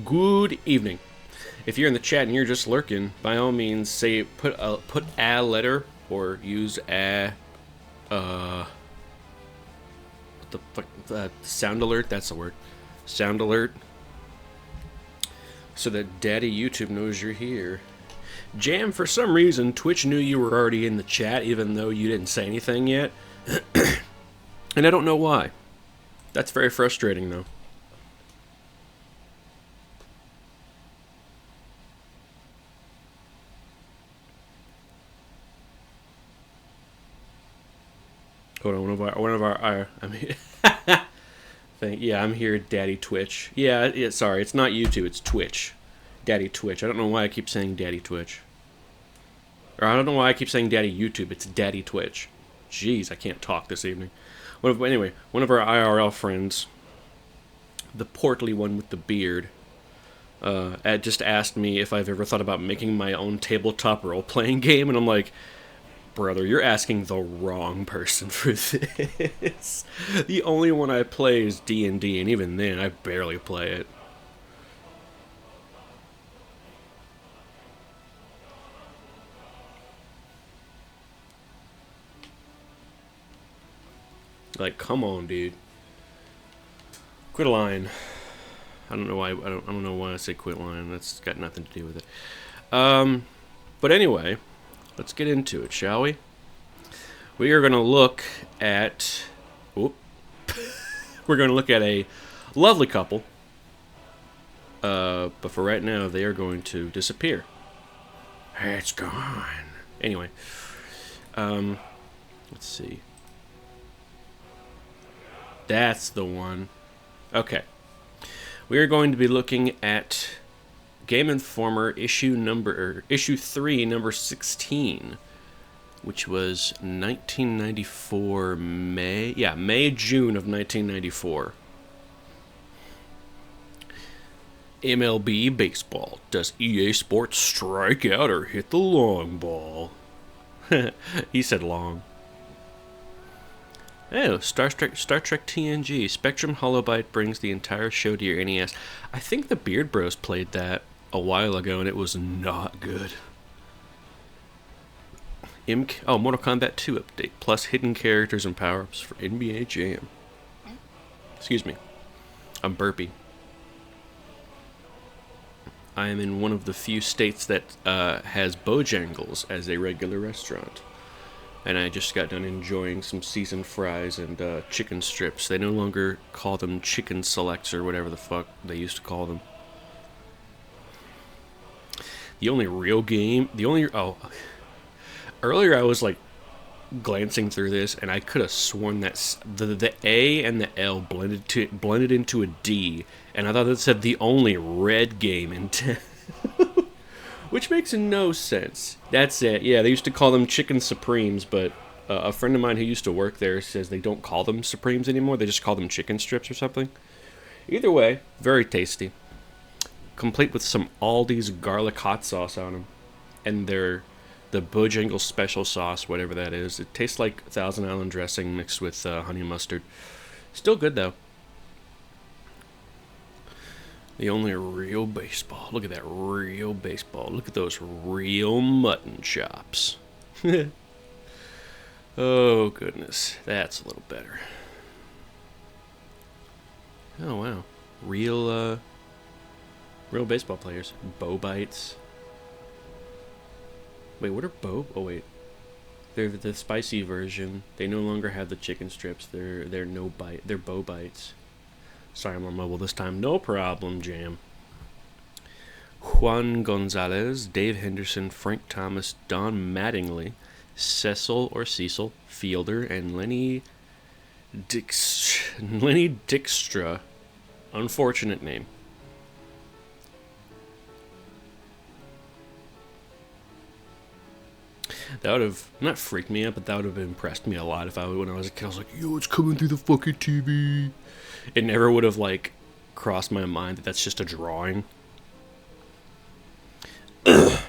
Good evening. If you're in the chat and you're just lurking, by all means, say put a letter or use a what the fuck, sound alert. That's the word, sound alert, so that Daddy YouTube knows you're here. Jam, for some reason, Twitch knew you were already in the chat, even though you didn't say anything yet, and I don't know why. That's very frustrating, though. Hold on, one of our I mean, yeah, I'm here, Daddy Twitch. Yeah, sorry, it's not YouTube, it's Twitch. Daddy Twitch. I don't know why I keep saying Daddy Twitch. Or I don't know why I keep saying Daddy YouTube. It's Daddy Twitch. Jeez, I can't talk this evening. Anyway, one of our IRL friends, the portly one with the beard, just asked me if I've ever thought about making my own tabletop role-playing game, and I'm like, brother, you're asking the wrong person for this. The only one I play is D&D, and even then, I barely play it. Like, come on, dude. Quit lying. I don't know why. I don't know why I say quit lying. That's got nothing to do with it. But anyway, let's get into it, shall we? We are going to look at. We're going to look at a lovely couple. But for right now, they are going to disappear. It's gone. Anyway, let's see. That's the one. Okay. We are going to be looking at Game Informer issue 3, number 16, which was 1994 June of 1994. MLB baseball. Does EA Sports strike out or hit the long ball? He said long. Oh, Star Trek TNG. Spectrum Holobyte brings the entire show to your NES. I think the Beard Bros played that a while ago, and it was not good. Mortal Kombat 2 update, plus hidden characters and power-ups for NBA Jam. Excuse me. I'm burpy. I am in one of the few states that has Bojangles as a regular restaurant. And I just got done enjoying some seasoned fries and chicken strips. They no longer call them chicken selects or whatever the fuck they used to call them. Earlier I was like glancing through this, and I could have sworn that the A and the L blended into a D, and I thought it said the only red game in town. Which makes no sense. That's it. Yeah, they used to call them Chicken Supremes, but a friend of mine who used to work there says they don't call them Supremes anymore. They just call them chicken strips or something. Either way, very tasty. Complete with some Aldi's garlic hot sauce on them. And the Bojangles special sauce, whatever that is. It tastes like Thousand Island dressing mixed with honey mustard. Still good, though. The only real baseball. Look at that real baseball. Look at those real mutton chops. Oh, goodness. That's a little better. Oh, wow. Real baseball players. Bow bites. Wait, what are bow? Oh, wait. They're the spicy version. They no longer have the chicken strips. They're no bite. They're bow bites. Sorry, I'm more mobile this time. No problem, Jam. Juan Gonzalez, Dave Henderson, Frank Thomas, Don Mattingly, Cecil Fielder, and Lenny Dykstra. Unfortunate name. That would have not freaked me out, but that would have impressed me a lot when I was a kid. I was like, yo, it's coming through the fucking TV. It never would have, like, crossed my mind that that's just a drawing. What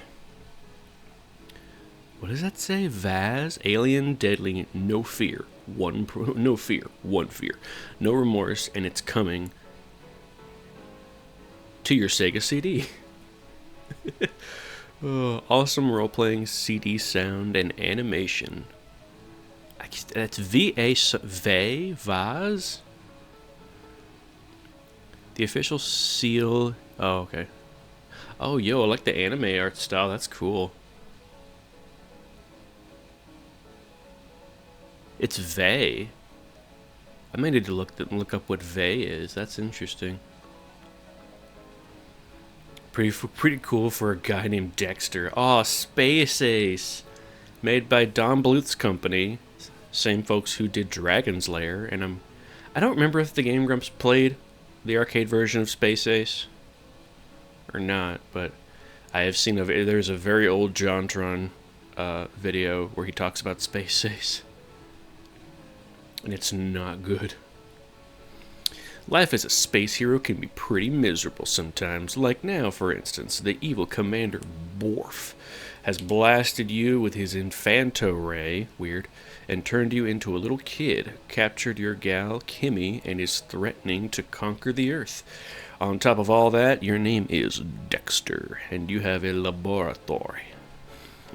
does that say? Vaz, alien, deadly, no fear, one fear. No remorse, and it's coming. to your Sega CD. Oh, awesome role-playing CD sound and animation. That's Vaz? The official seal. Oh, okay. Oh, yo, I like the anime art style. That's cool. It's Vey. I might need to look up what Vey is. That's interesting. Pretty cool for a guy named Dexter. Oh, Space Ace, made by Don Bluth's company, same folks who did Dragon's Lair. And I don't remember if the Game Grumps played the arcade version of Space Ace or not, but I have seen there's a very old JonTron video where he talks about Space Ace, and it's not good. Life as a space hero can be pretty miserable sometimes, like now, for instance. The evil Commander Borf has blasted you with his Infanto Ray, weird, and turned you into a little kid, captured your gal, Kimmy, and is threatening to conquer the Earth. On top of all that, your name is Dexter, and you have a laboratory.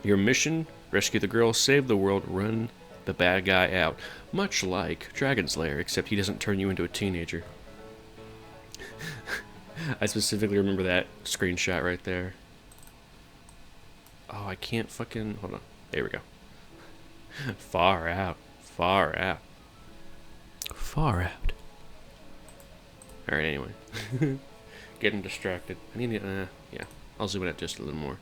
Your mission? Rescue the girl, save the world, run the bad guy out. Much like Dragon's Lair, except he doesn't turn you into a teenager. I specifically remember that screenshot right there. Oh, I can't fucking... Hold on. There we go. Far out. Far out. Far out. Alright, anyway. Getting distracted. I need to... yeah. I'll zoom in out just a little more.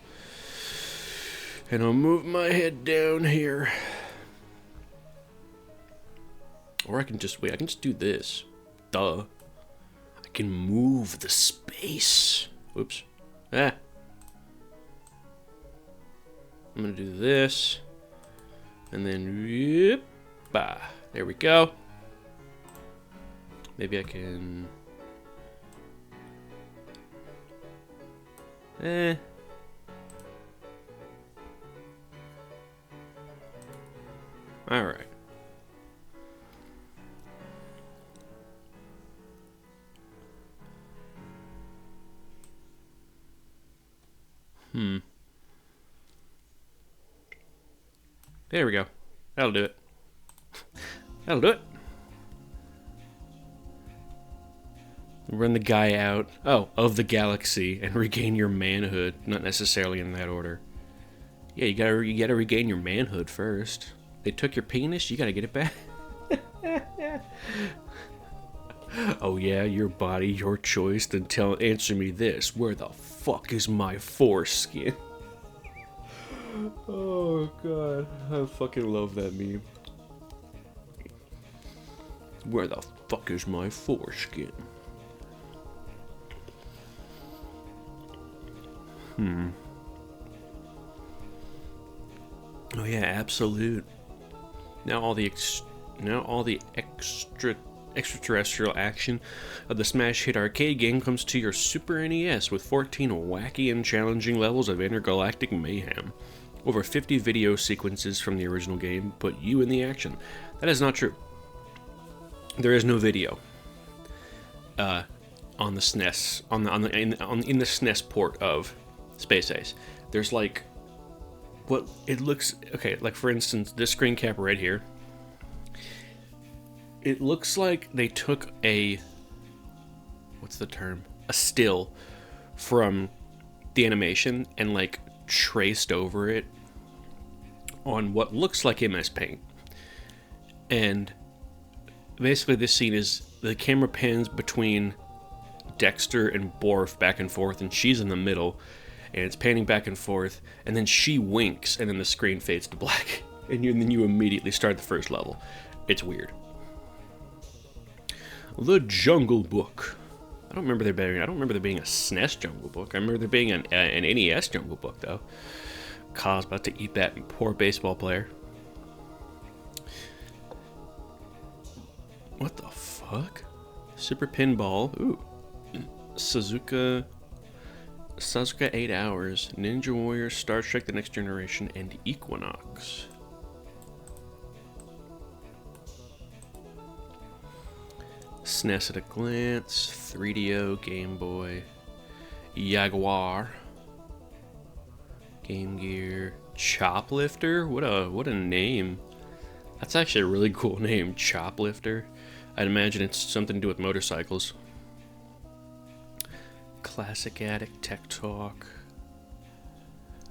And I'll move my head down here. Or I can just... Wait, I can just do this. Duh. I can move the space. Whoops. Ah. I'm gonna do this. And then... Yep. Bah. There we go. Maybe I can... Alright. There we go. That'll do it. That'll do it. Run the guy out, of the galaxy, and regain your manhood. Not necessarily in that order. Yeah, you gotta regain your manhood first. They took your penis, you gotta get it back. Oh yeah, your body, your choice. Then answer me this: where the fuck is my foreskin? Oh god, I fucking love that meme. Where the fuck is my foreskin? Oh yeah, absolute. Now all the extraterrestrial action of the smash hit arcade game comes to your Super NES with 14 wacky and challenging levels of intergalactic mayhem. Over 50 video sequences from the original game put you in the action. That is not true. There is no video on the SNES in the SNES port of Space Ace. There's like what it looks okay. Like for instance, this screen cap right here. It looks like they took a still from the animation and like traced over it on what looks like MS Paint. And basically this scene is the camera pans between Dexter and Borf back and forth, and she's in the middle, and it's panning back and forth, and then she winks, and then the screen fades to black, and then you immediately start the first level. It's weird. The Jungle Book. I don't remember there being a SNES Jungle Book. I remember there being an NES Jungle Book though. Kyle's about to eat that poor baseball player. What the fuck? Super Pinball. Ooh. Suzuka 8 Hours, Ninja Warrior, Star Trek The Next Generation, and Equinox. SNES at a glance, 3DO, Game Boy. Jaguar. Game Gear. Choplifter? What a name. That's actually a really cool name, Choplifter. I'd imagine it's something to do with motorcycles. Classic Addict Tech Talk.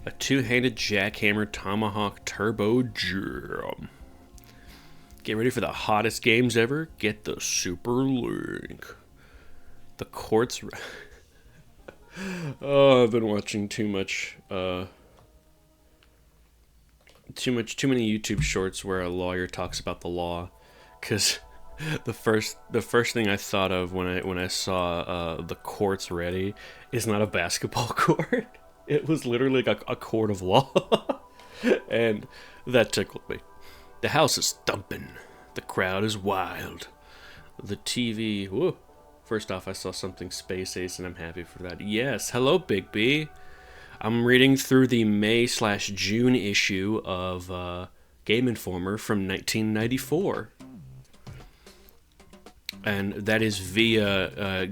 A two-handed jackhammer tomahawk turbo jam. Get ready for the hottest games ever. Get the Super Link. The Quartz. Oh, I've been watching too many YouTube shorts where a lawyer talks about the law, because the first thing I thought of when I saw the court's ready is not a basketball court. It was literally like a court of law, and that tickled me. The house is thumping. The crowd is wild. The TV. Whoa. First off, I saw something Space Ace, and I'm happy for that. Yes, hello, Big B. I'm reading through the May/June issue of Game Informer from 1994. And that is via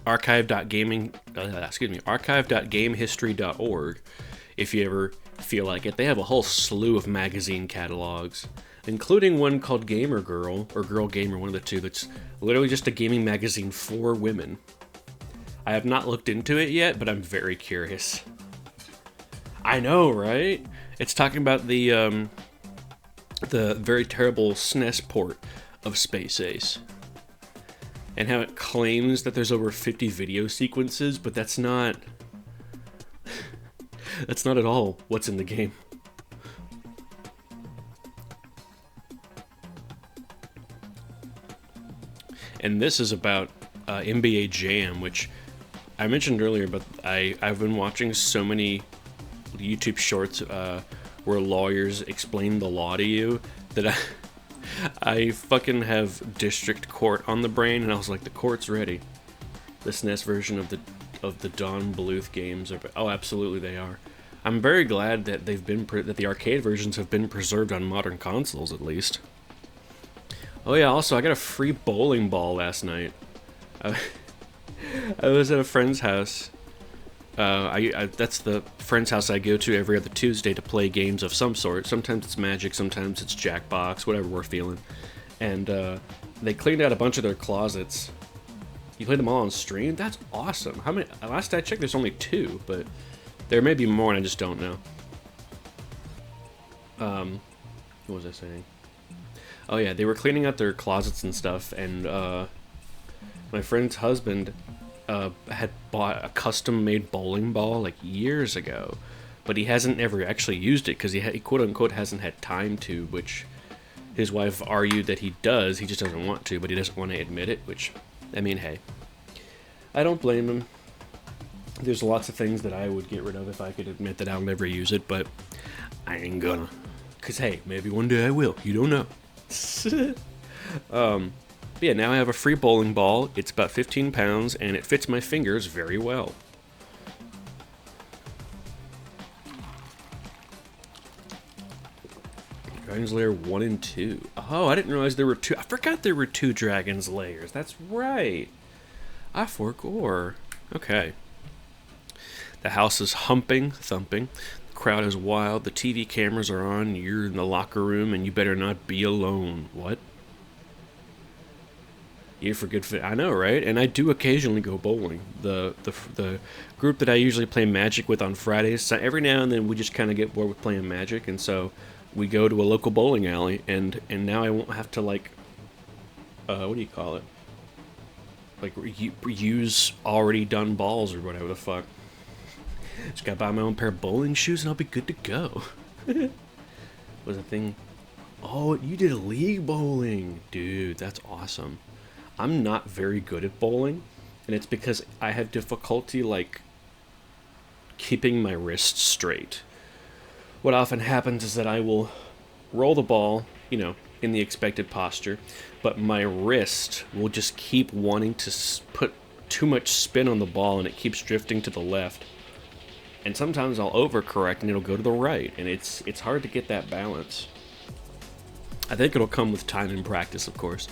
archive.gamehistory.org. If you ever feel like it, they have a whole slew of magazine catalogs, including one called Gamer Girl, or Girl Gamer, one of the two, that's literally just a gaming magazine for women. I have not looked into it yet, but I'm very curious. I know, right? It's talking about the very terrible SNES port of Space Ace, and how it claims that there's over 50 video sequences, but that's not at all what's in the game. And this is about NBA Jam, which I mentioned earlier, but I've been watching so many YouTube shorts where lawyers explain the law to you that I fucking have District Court on the brain, and I was like, the court's ready. The SNES version of the Don Bluth games are. Oh, absolutely they are. I'm very glad that that the arcade versions have been preserved on modern consoles at least. Oh yeah, also I got a free bowling ball last night. I was at a friend's house. That's the friend's house I go to every other Tuesday to play games of some sort. Sometimes it's Magic, sometimes it's Jackbox, whatever we're feeling. And they cleaned out a bunch of their closets. You played them all on stream? That's awesome. How many? Last I checked, there's only 2, but there may be more, and I just don't know. What was I saying? Oh yeah, they were cleaning out their closets and stuff, and my friend's husband had bought a custom-made bowling ball like years ago, but he hasn't ever actually used it because he quote-unquote hasn't had time to, which his wife argued that he does, he just doesn't want to, but he doesn't want to admit it, which, I mean, hey, I don't blame him. There's lots of things that I would get rid of if I could admit that I'll never use it, but I ain't gonna. Because, hey, maybe one day I will. You don't know. But yeah, now I have a free bowling ball. It's about 15 pounds, and it fits my fingers very well. Dragon's Lair 1 and 2. Oh, I didn't realize there were 2. I forgot there were 2 Dragon's Lairs. That's right. I forgot. Okay. The house is thumping. The crowd is wild. The TV cameras are on. You're in the locker room, and you better not be alone. What? You for good fit. I know, right? And I do occasionally go bowling. The group that I usually play Magic with on Fridays, so every now and then we just kind of get bored with playing Magic, and so we go to a local bowling alley, and now I won't have to, like, what do you call it? Like, use already done balls or whatever the fuck. Just gotta buy my own pair of bowling shoes and I'll be good to go. Was a thing. Oh, you did league bowling. Dude, that's awesome. I'm not very good at bowling, and it's because I have difficulty, like, keeping my wrists straight. What often happens is that I will roll the ball, you know, in the expected posture, but my wrist will just keep wanting to put too much spin on the ball, and it keeps drifting to the left. And sometimes I'll overcorrect and it'll go to the right, and it's hard to get that balance. I think it'll come with time and practice, of course.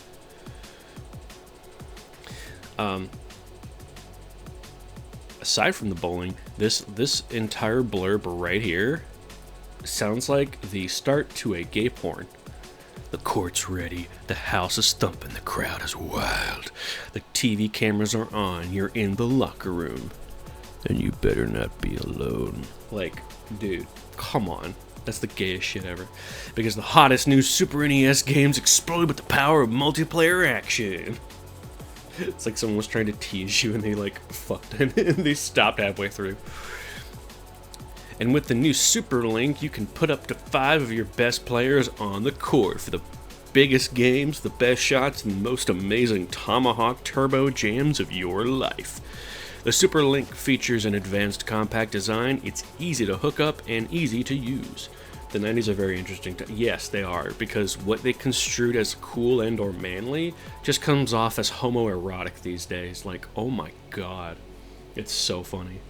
aside from the bowling, this entire blurb right here sounds like the start to a gay porn. The court's ready, the house is thumping, the crowd is wild. The TV cameras are on, you're in the locker room. And you better not be alone. Like, dude, come on. That's the gayest shit ever. Because the hottest new Super NES games explode with the power of multiplayer action. It's like someone was trying to tease you and they like fucked and they stopped halfway through. And with the new Super Link, you can put up to 5 of your best players on the court for the biggest games, the best shots, and the most amazing tomahawk turbo jams of your life. The Super Link features an advanced compact design. It's easy to hook up and easy to use. The 90s are very interesting. Yes, they are, because what they construed as cool and or manly just comes off as homoerotic these days. Like, oh my god. It's so funny.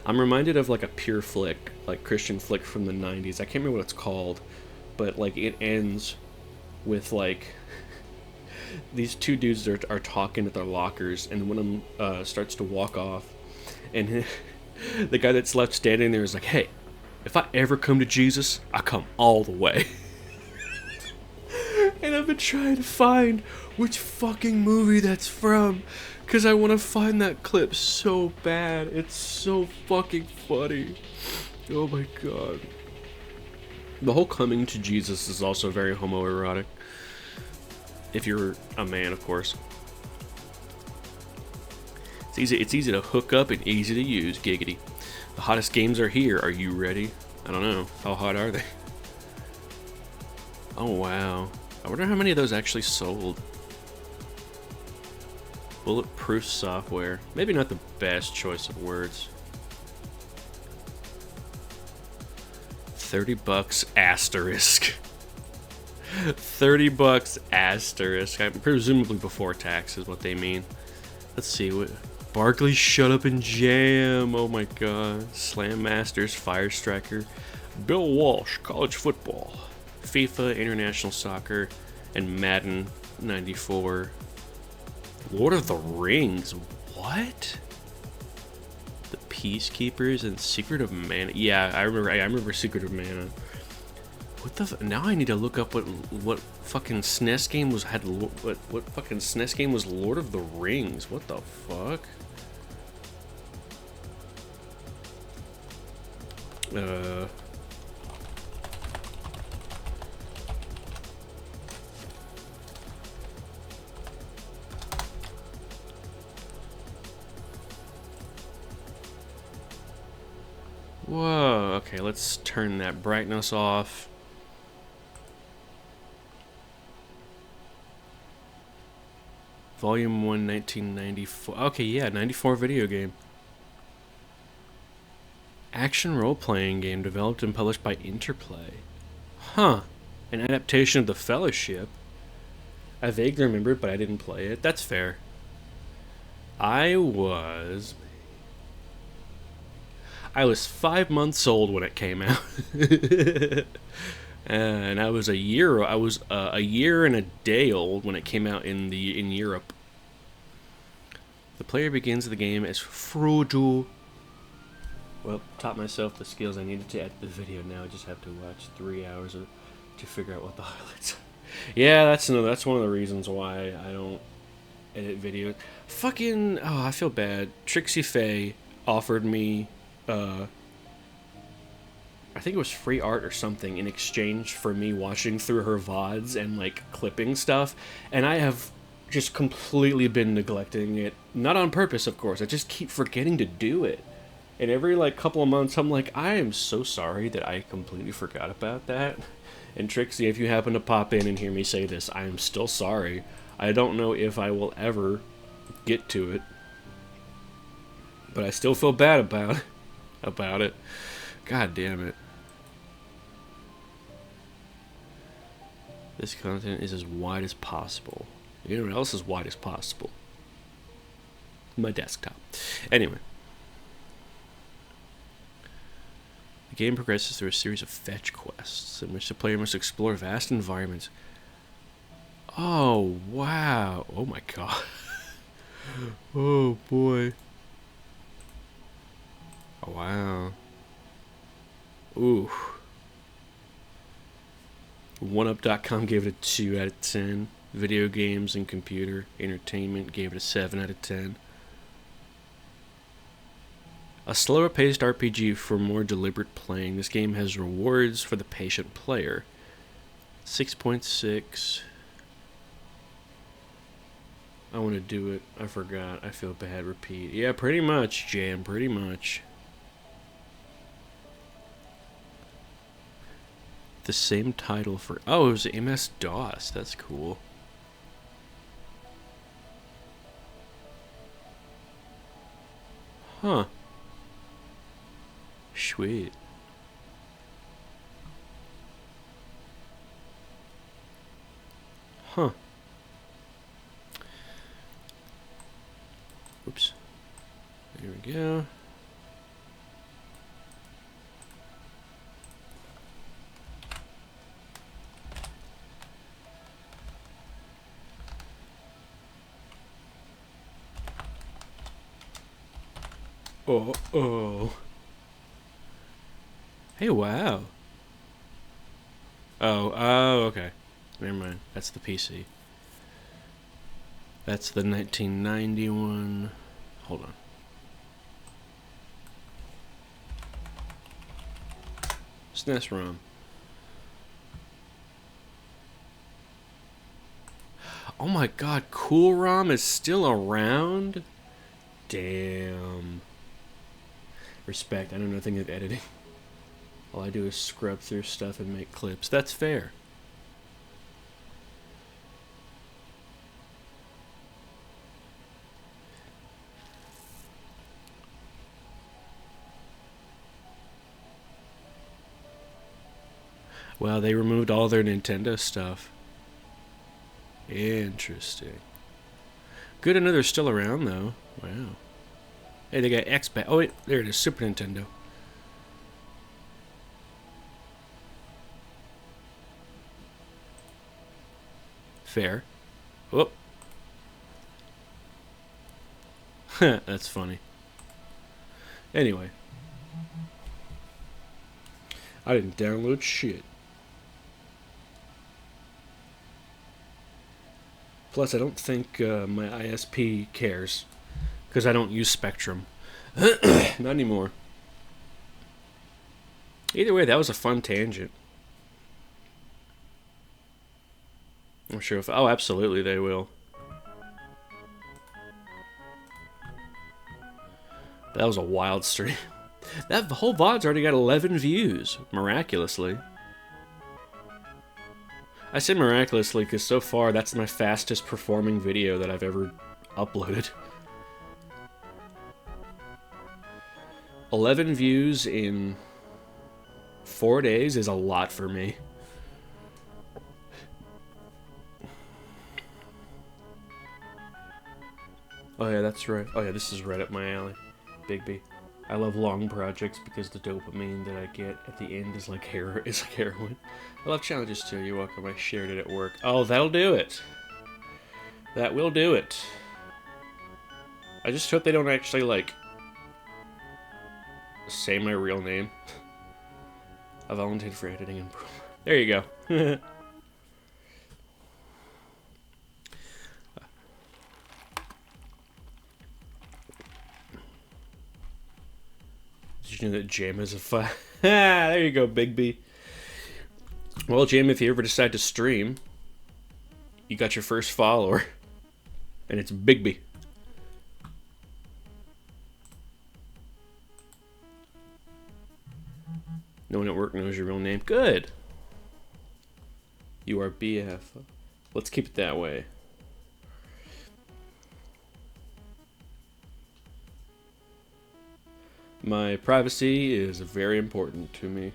I'm reminded of like a pure flick, like Christian flick from the 90s. I can't remember what it's called, but like it ends with like these two dudes are talking at their lockers, and one of them starts to walk off, and the guy that's left standing there is like, hey, if I ever come to Jesus, I come all the way. And I've been trying to find which fucking movie that's from, because I want to find that clip so bad. It's so fucking funny. Oh my god. The whole coming to Jesus is also very homoerotic. If you're a man, of course. It's easy to hook up and easy to use, giggity. The hottest games are here. Are you ready? I don't know. How hot are they? Oh wow. I wonder how many of those actually sold. Bulletproof software. Maybe not the best choice of words. $30 asterisk. $30 asterisk. Presumably before tax is what they mean. Let's see what. Barkley, shut up and jam. Oh my god. Slam Masters, Fire Striker, Bill Walsh, college football, FIFA, international soccer, and Madden 94. Lord of the Rings. What? The Peacekeepers and Secret of Mana. Yeah, I remember Secret of Mana. What the? Now I need to look up what fucking SNES game was what fucking SNES game was Lord of the Rings. What the fuck? Whoa, okay, let's turn that brightness off. Volume 1, 1994. Okay, yeah, 94 video game. Action role-playing game developed and published by Interplay. Huh. An adaptation of The Fellowship. I vaguely remember it, but I didn't play it. That's fair. I was 5 months old when it came out. And I was a year and a day old when it came out in Europe. The player begins the game as Frodo. Well, taught myself the skills I needed to edit the video. Now I just have to watch 3 hours to figure out what the highlights are. Yeah, that's one of the reasons why I don't edit videos. Fucking, oh, I feel bad. Trixie Faye offered me, I think it was free art or something in exchange for me watching through her VODs and like clipping stuff, and I have just completely been neglecting it. Not on purpose, of course. I just keep forgetting to do it. And every like couple of months, I'm like, I am so sorry that I completely forgot about that. And Trixie, if you happen to pop in and hear me say this, I am still sorry. I don't know if I will ever get to it, but I still feel bad about it. God damn it. This content is as wide as possible. You know what else is wide as possible? My desktop. Anyway. The game progresses through a series of fetch quests in which the player must explore vast environments. Oh, wow. Oh my god. Oh boy. Oh, wow. Ooh. 1up.com gave it a 2 out of 10. Video games and computer entertainment gave it a 7 out of 10. A slower paced RPG for more deliberate playing. This game has rewards for the patient player. 6.6. I want to do it. I forgot. I feel bad. Repeat. Yeah, pretty much, Jam. Pretty much. The same title for... Oh, it was MS-DOS. That's cool. Huh. Sweet. Huh. Oops. There we go. Oh. Hey, wow. Oh, okay. Never mind. That's the PC. That's the 1991. Hold on. SNES ROM. Oh my god, Cool ROM is still around? Damn. Respect. I know nothing of editing. All I do is scrub through stuff and make clips. That's fair. Wow, they removed all their Nintendo stuff. Interesting. Good to know they're still around, though. Wow. Hey, they got X-Bat. Oh, wait, there it is. Super Nintendo. Fair. Whoop. That's funny. Anyway. I didn't download shit. Plus, I don't think my ISP cares. Because I don't use Spectrum. Not anymore. Either way, that was a fun tangent. I'm sure if... Oh, absolutely they will. That was a wild stream. That whole VOD's already got 11 views. Miraculously. I say miraculously because so far that's my fastest performing video that I've ever uploaded. 11 views in 4 days is a lot for me. Oh yeah, that's right. Oh yeah, this is right up my alley. Bigby. I love long projects because the dopamine that I get at the end is like heroin. I love challenges too. You're welcome. I shared it at work. Oh, that'll do it. That will do it. I just hope they don't actually like say my real name. I volunteered for editing and there you go. Did you know that Jam is a file? There you go, Bigby. Well, Jam, if you ever decide to stream, you got your first follower, and it's Bigby. No one at work knows your real name. Good. You are BF. Let's keep it that way. My privacy is very important to me.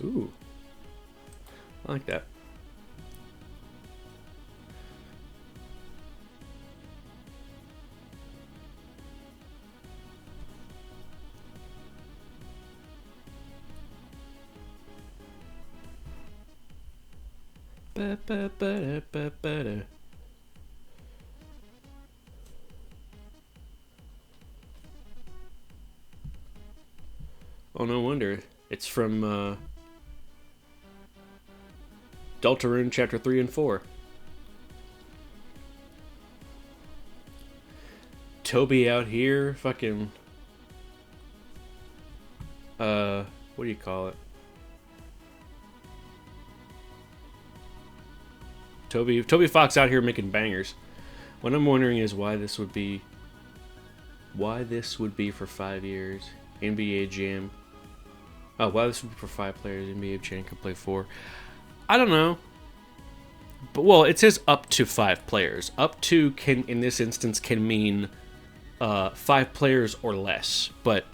Ooh. I like that. Oh, no wonder. It's from Deltarune Chapter 3 and 4. Toby out here, fucking... what do you call it? Toby Fox out here making bangers. What I'm wondering is why this would be for 5 years. NBA Jam. Oh, why this would be for 5 players. NBA Jam can play 4. I don't know. But well, it says up to 5 players. Up to can in this instance can mean 5 players or less. But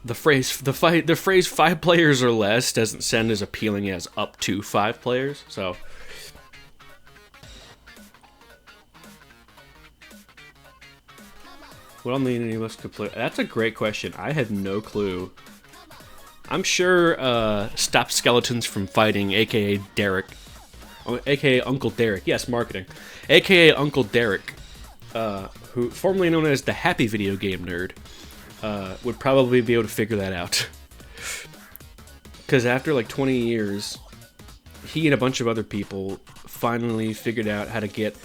the phrase 5 players or less doesn't sound as appealing as up to 5 players. So what on the internet list could play? That's a great question. I have no clue. I'm sure Stop Skeletons from Fighting, aka Derek, aka Uncle Derek. Yes, marketing, aka Uncle Derek, who formerly known as the Happy Video Game Nerd, would probably be able to figure that out. Because after like 20 years, he and a bunch of other people finally figured out how to get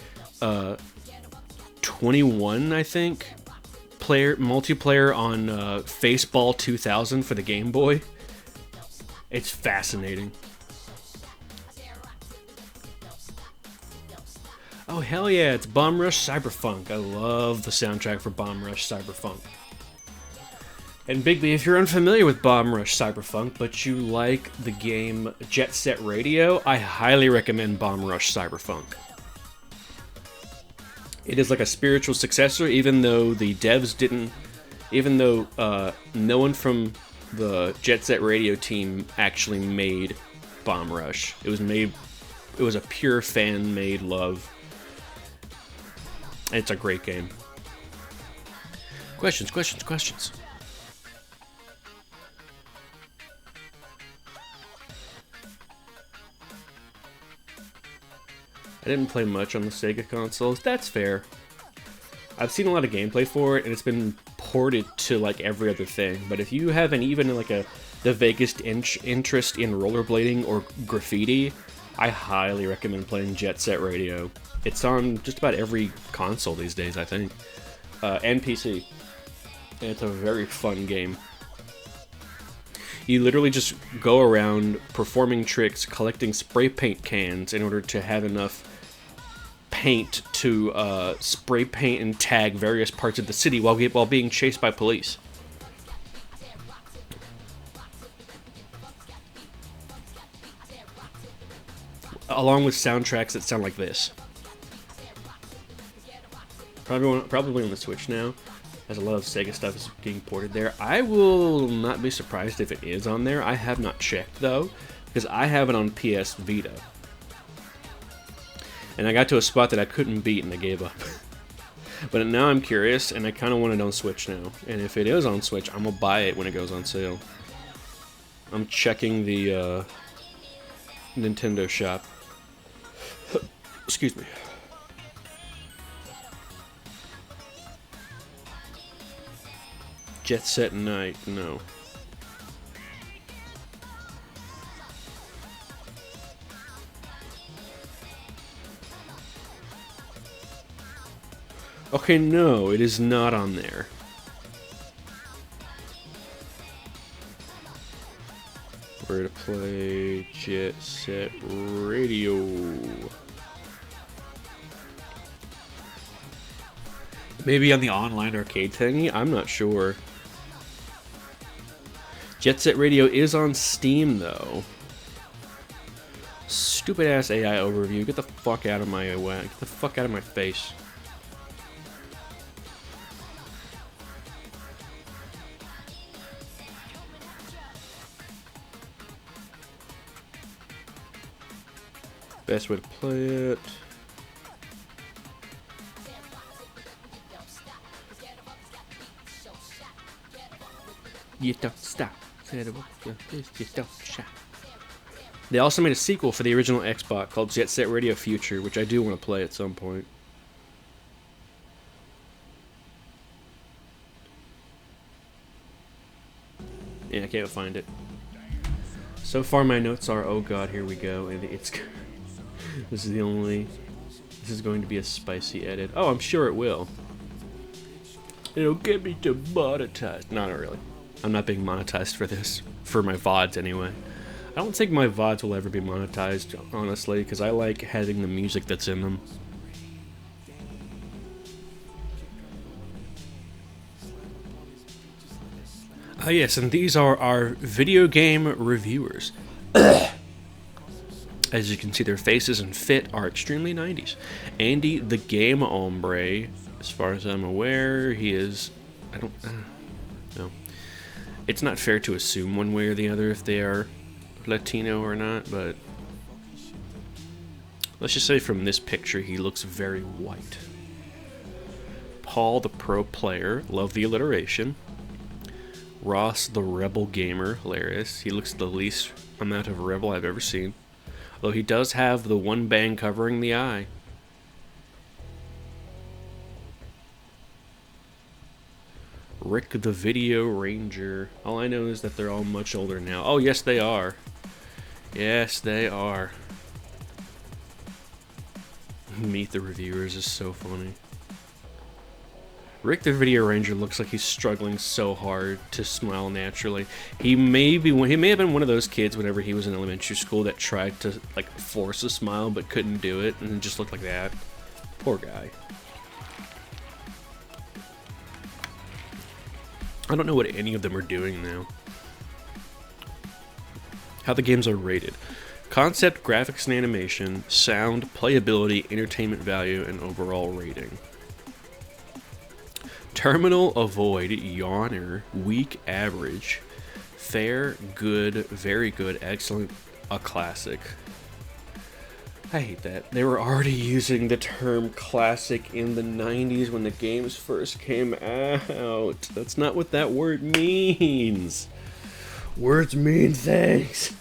21, I think, multiplayer on Faceball 2000 for the Game Boy. It's fascinating. Oh hell yeah, it's Bomb Rush Cyberfunk. I love the soundtrack for Bomb Rush Cyberfunk. And Bigby, if you're unfamiliar with Bomb Rush Cyberfunk, but you like the game Jet Set Radio, I highly recommend Bomb Rush Cyberfunk. It is like a spiritual successor, even though the devs didn't... Even though no one from the Jet Set Radio team actually made Bomb Rush. It was a pure fan-made love. It's a great game. Questions. I didn't play much on the Sega consoles. That's fair. I've seen a lot of gameplay for it, and it's been ported to like every other thing. But if you have even like the vaguest interest in rollerblading or graffiti, I highly recommend playing Jet Set Radio. It's on just about every console these days, I think, and PC. And it's a very fun game. You literally just go around performing tricks, collecting spray paint cans in order to have enough paint to spray paint and tag various parts of the city while being chased by police. Along with soundtracks that sound like this. Probably on the Switch now, as a lot of Sega stuff is getting ported there. I will not be surprised if it is on there. I have not checked, though, because I have it on PS Vita. And I got to a spot that I couldn't beat, and I gave up. But now I'm curious, and I kind of want it on Switch now. And if it is on Switch, I'm going to buy it when it goes on sale. I'm checking the Nintendo shop. Excuse me. Jet Set Night, no. Okay, no, it is not on there. Where to play Jet Set Radio. Maybe on the online arcade thingy? I'm not sure. Jet Set Radio is on Steam, though. Stupid ass AI overview. Get the fuck out of my way. Get the fuck out of my face. Best way to play it. You don't stop. You don't stop. They also made a sequel for the original Xbox called Jet Set Radio Future, which I do want to play at some point. Yeah, I can't find it. So far my notes are, oh god, here we go, and it's... This is going to be a spicy edit. Oh, I'm sure it will. It'll get me to monetize. No, not really. I'm not being monetized for this. For my VODs, anyway. I don't think my VODs will ever be monetized, honestly, because I like having the music that's in them. Ah, yes, and these are our video game reviewers. As you can see, their faces and fit are extremely 90s. Andy, the game hombre, as far as I'm aware, he is... I don't know. It's not fair to assume one way or the other if they are Latino or not, but... Let's just say from this picture, he looks very white. Paul, the pro player, love the alliteration. Ross, the rebel gamer, hilarious. He looks the least amount of rebel I've ever seen. Though he does have the one bang covering the eye. Rick the Video Ranger. All I know is that they're all much older now. Oh, yes, they are. Yes, they are. Meet the Reviewers is so funny. Rick the Video Ranger looks like he's struggling so hard to smile naturally. He may have been one of those kids whenever he was in elementary school that tried to like force a smile but couldn't do it and it just looked like that. Poor guy. I don't know what any of them are doing now. How the games are rated. Concept, graphics and animation, sound, playability, entertainment value, and overall rating. Terminal, avoid, yawner, weak, average, fair, good, very good, excellent, a classic. I hate that. They were already using the term classic in the 90s when the games first came out. That's not what that word means. Words mean things.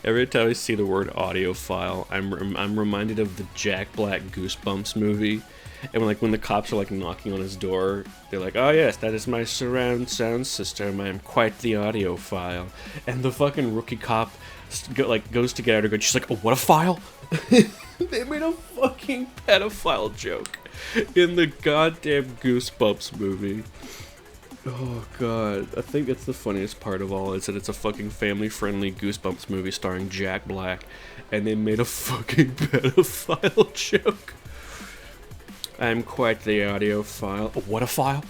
Every time I see the word audiophile, I'm reminded of the Jack Black Goosebumps movie, and when the cops are like knocking on his door, they're like, "Oh yes, that is my surround sound system. I am quite the audiophile." And the fucking rookie cop goes to get out of her, and she's like, "Oh, what a file!" They made a fucking pedophile joke in the goddamn Goosebumps movie. Oh god, I think that's the funniest part of all, is that it's a fucking family-friendly Goosebumps movie starring Jack Black, and they made a fucking pedophile joke. I'm quite the audiophile. Oh, what a file?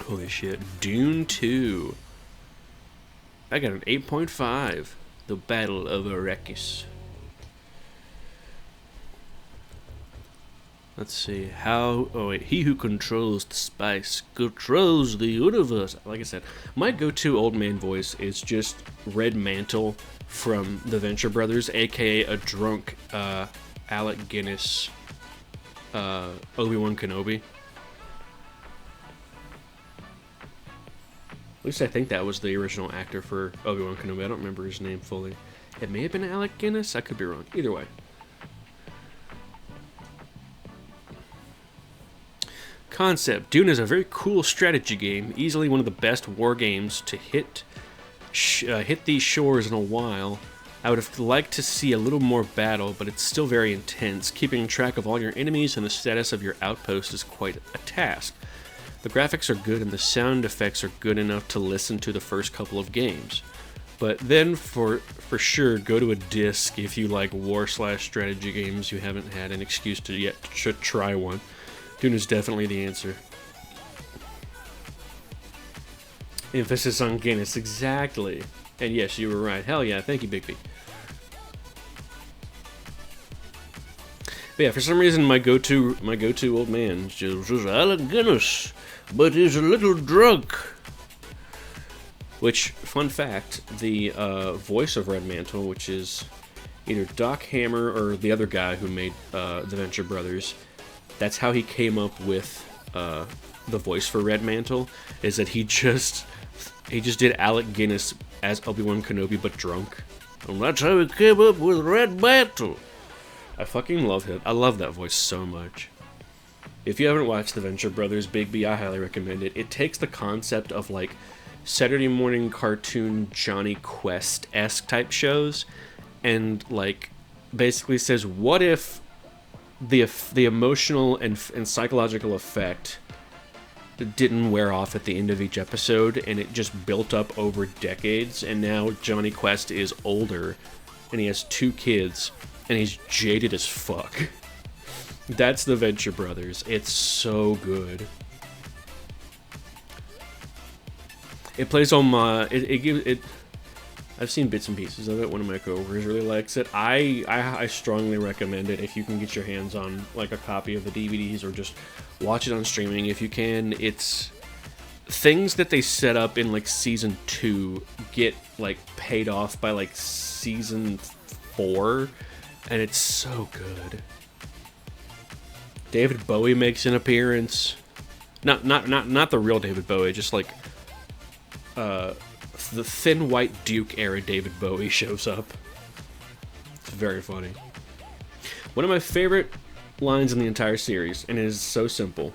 Holy shit. Dune 2. I got an 8.5. The Battle of Arrakis. Let's see, he who controls the spice controls the universe. Like I said, my go-to old man voice is just Red Mantle from the Venture Brothers, aka a drunk Alec Guinness Obi-Wan Kenobi. At least I think that was the original actor for Obi-Wan Kenobi. I don't remember his name fully. It may have been Alec Guinness, I could be wrong. Either way. Concept. Dune is a very cool strategy game, easily one of the best war games to hit these shores in a while. I would have liked to see a little more battle, but it's still very intense. Keeping track of all your enemies and the status of your outpost is quite a task. The graphics are good and the sound effects are good enough to listen to the first couple of games. But then for sure, go to a disc if you like war/strategy games. You haven't had an excuse to yet to try one. Dune is definitely the answer. Emphasis on Guinness, exactly. And yes, you were right. Hell yeah, thank you, Big B. But yeah, for some reason, my go-to old man is just Alec Guinness, but he's a little drunk. Which, fun fact, the voice of Red Mantle, which is either Doc Hammer or the other guy who made the Venture Brothers, that's how he came up with the voice for Red Mantle, is that he just did Alec Guinness as Obi-Wan Kenobi, but drunk. And that's how he came up with Red Mantle. I fucking love him. I love that voice so much. If you haven't watched The Venture Brothers, Bigby, I highly recommend it. It takes the concept of, like, Saturday morning cartoon Johnny Quest-esque type shows and, like, basically says, what if the emotional and psychological effect didn't wear off at the end of each episode, and it just built up over decades, and now Johnny Quest is older, and he has 2 kids, and he's jaded as fuck. That's The Venture Brothers. It's so good. It plays on my... I've seen bits and pieces of it. One of my coworkers really likes it. I strongly recommend it if you can get your hands on like a copy of the DVDs or just watch it on streaming if you can. It's things that they set up in like season 2 get like paid off by like season 4, and it's so good. David Bowie makes an appearance. Not the real David Bowie, just like the Thin White Duke era David Bowie shows up. It's very funny. One of my favorite lines in the entire series, and it is so simple.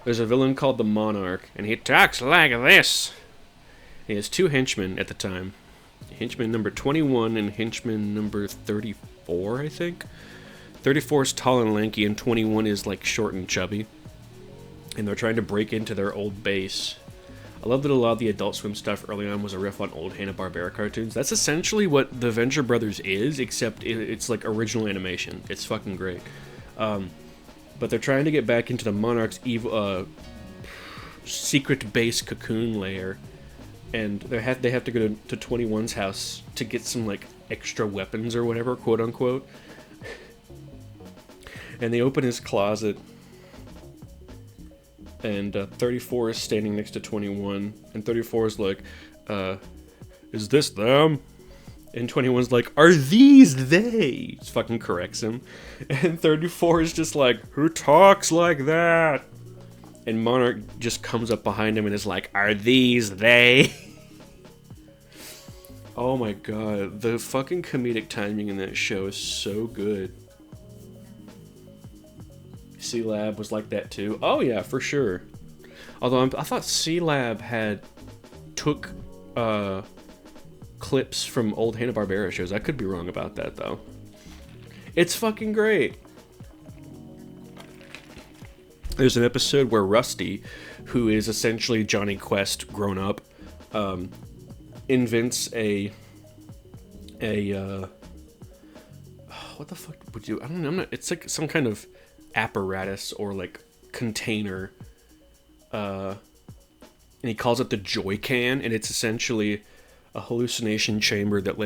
There's a villain called the Monarch, and he talks like this. He has 2 henchmen at the time. Henchman number 21 and henchman number 34, I think. 34 is tall and lanky, and 21 is like short and chubby. And they're trying to break into their old base. I love that a lot of the Adult Swim stuff early on was a riff on old Hanna-Barbera cartoons. That's essentially what The Venture Brothers is, except it's like original animation. It's fucking great. But they're trying to get back into the Monarch's evil, secret base cocoon lair. And they have to go to 21's house to get some like extra weapons or whatever, quote unquote. And they open his closet, and 34 is standing next to 21, and 34 is like, is this them? And 21's like, are these they? Just fucking corrects him. And 34 is just like, who talks like that? And Monarch just comes up behind him and is like, are these they? Oh my god, the fucking comedic timing in that show is so good. C-Lab was like that too. Oh yeah, for sure. Although I thought C-Lab took clips from old Hanna-Barbera shows. I could be wrong about that though. It's fucking great. There's an episode where Rusty, who is essentially Johnny Quest grown up, invents a what the fuck would you? I don't know. It's like some kind of apparatus or like container, and he calls it the Joy Can, and it's essentially a hallucination chamber that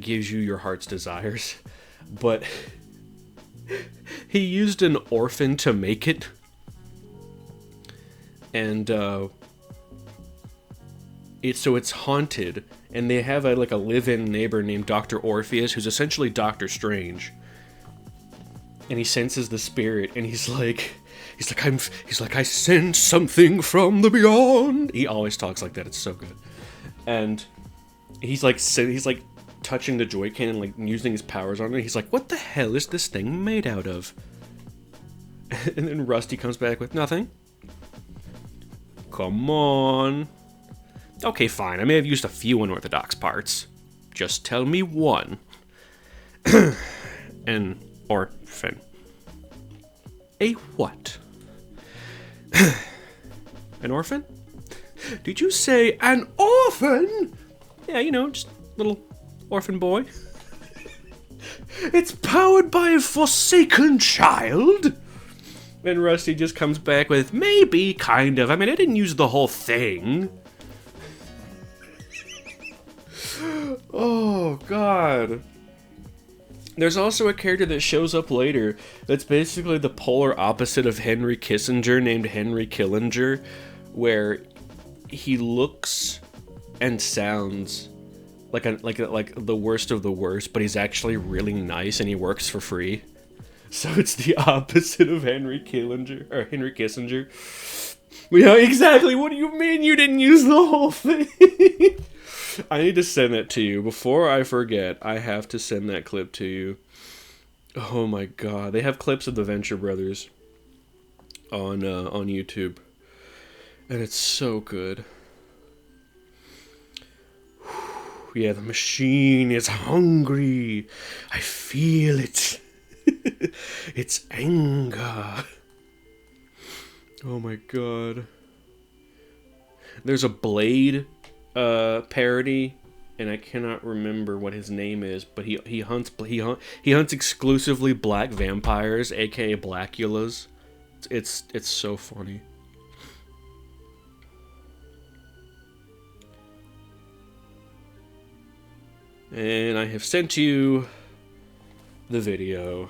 gives you your heart's desires. But he used an orphan to make it, and it's haunted, and they have a live-in neighbor named Dr. Orpheus, who's essentially Doctor Strange. And he senses the spirit, and he's like, I sense something from the beyond. He always talks like that. It's so good. And he's touching the Joy Can and like using his powers on it. He's like, what the hell is this thing made out of? And then Rusty comes back with nothing. Come on. Okay, fine. I may have used a few unorthodox parts. Just tell me one. An orphan. A what? An orphan? Did you say an orphan? Yeah, just little orphan boy. It's powered by a forsaken child? And Rusty just comes back with, maybe, kind of. I mean, I didn't use the whole thing. Oh, God. There's also a character that shows up later that's basically the polar opposite of Henry Kissinger, named Henry Killinger, where he looks and sounds like the worst of the worst, but he's actually really nice and he works for free. So it's the opposite of Henry Kissinger. Yeah, exactly. What do you mean you didn't use the whole thing? I need to send that to you. Before I forget, I have to send that clip to you. Oh my god. They have clips of the Venture Brothers on YouTube. And it's so good. Yeah, the machine is hungry. I feel it. It's anger. Oh my god. There's a Blade parody, and I cannot remember what his name is, but he hunts exclusively black vampires, aka Blackulas. It's so funny. And I have sent you the video.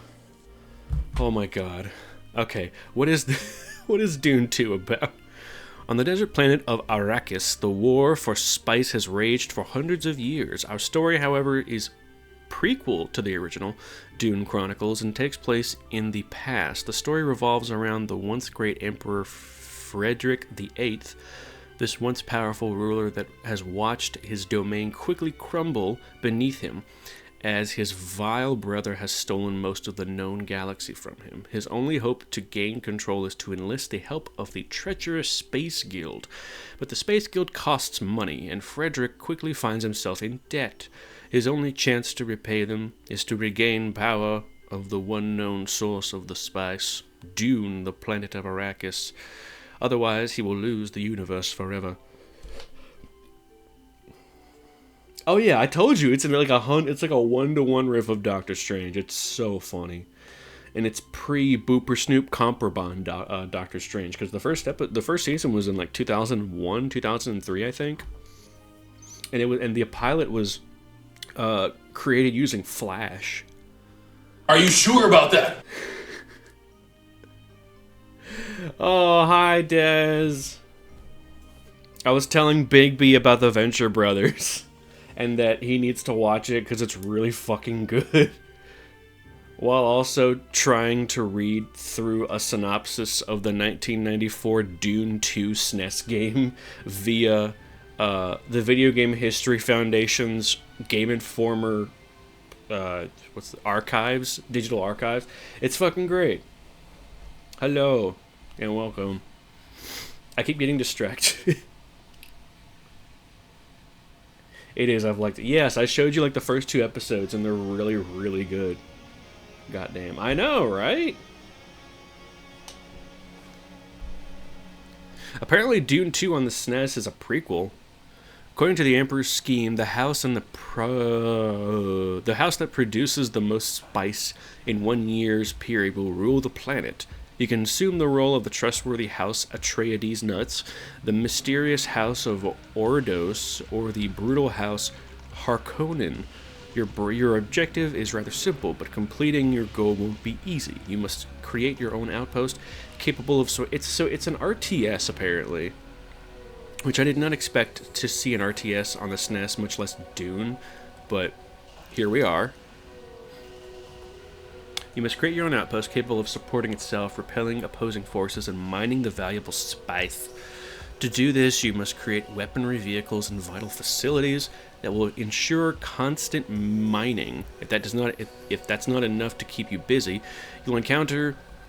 Oh my god. Okay, what is Dune 2 about? On the desert planet of Arrakis, the war for spice has raged for hundreds of years. Our story, however, is prequel to the original Dune Chronicles and takes place in the past. The story revolves around the once great Emperor Frederick VIII, this once powerful ruler that has watched his domain quickly crumble beneath him, as his vile brother has stolen most of the known galaxy from him. His only hope to gain control is to enlist the help of the treacherous Space Guild. But the Space Guild costs money, and Frederick quickly finds himself in debt. His only chance to repay them is to regain power of the one known source of the spice, Dune, the planet of Arrakis. Otherwise, he will lose the universe forever. Oh yeah, I told you it's like a 1-to-1 riff of Doctor Strange. It's so funny, and it's pre-Booper Snoop Comparabon Doctor Strange, because the first season was in like 2001, 2003, I think, and the pilot was created using Flash. Are you sure about that? Oh, hi, Dez. I was telling Big B about the Venture Brothers, and that he needs to watch it because it's really fucking good. While also trying to read through a synopsis of the 1994 Dune 2 SNES game via the Video Game History Foundation's Game Informer, archives, digital archives. It's fucking great. Hello. And welcome. I keep getting distracted. It is. I've liked it. Yes, I showed you like the first 2 episodes, and they're really, really good. Goddamn. I know, right? Apparently, Dune 2 on the SNES is a prequel. According to the Emperor's scheme, the house that produces the most spice in 1 year's period will rule the planet. You can assume the role of the trustworthy House Atreides Nuts, the mysterious House of Ordos, or the brutal House Harkonnen. Your objective is rather simple, but completing your goal won't be easy. You must create your own outpost capable of it's an RTS apparently, which I did not expect to see an RTS on the SNES, much less Dune, but here we are. You must create your own outpost capable of supporting itself, repelling opposing forces, and mining the valuable spice. To do this, you must create weaponry vehicles and vital facilities that will ensure constant mining. If that's not enough to keep you busy, you'll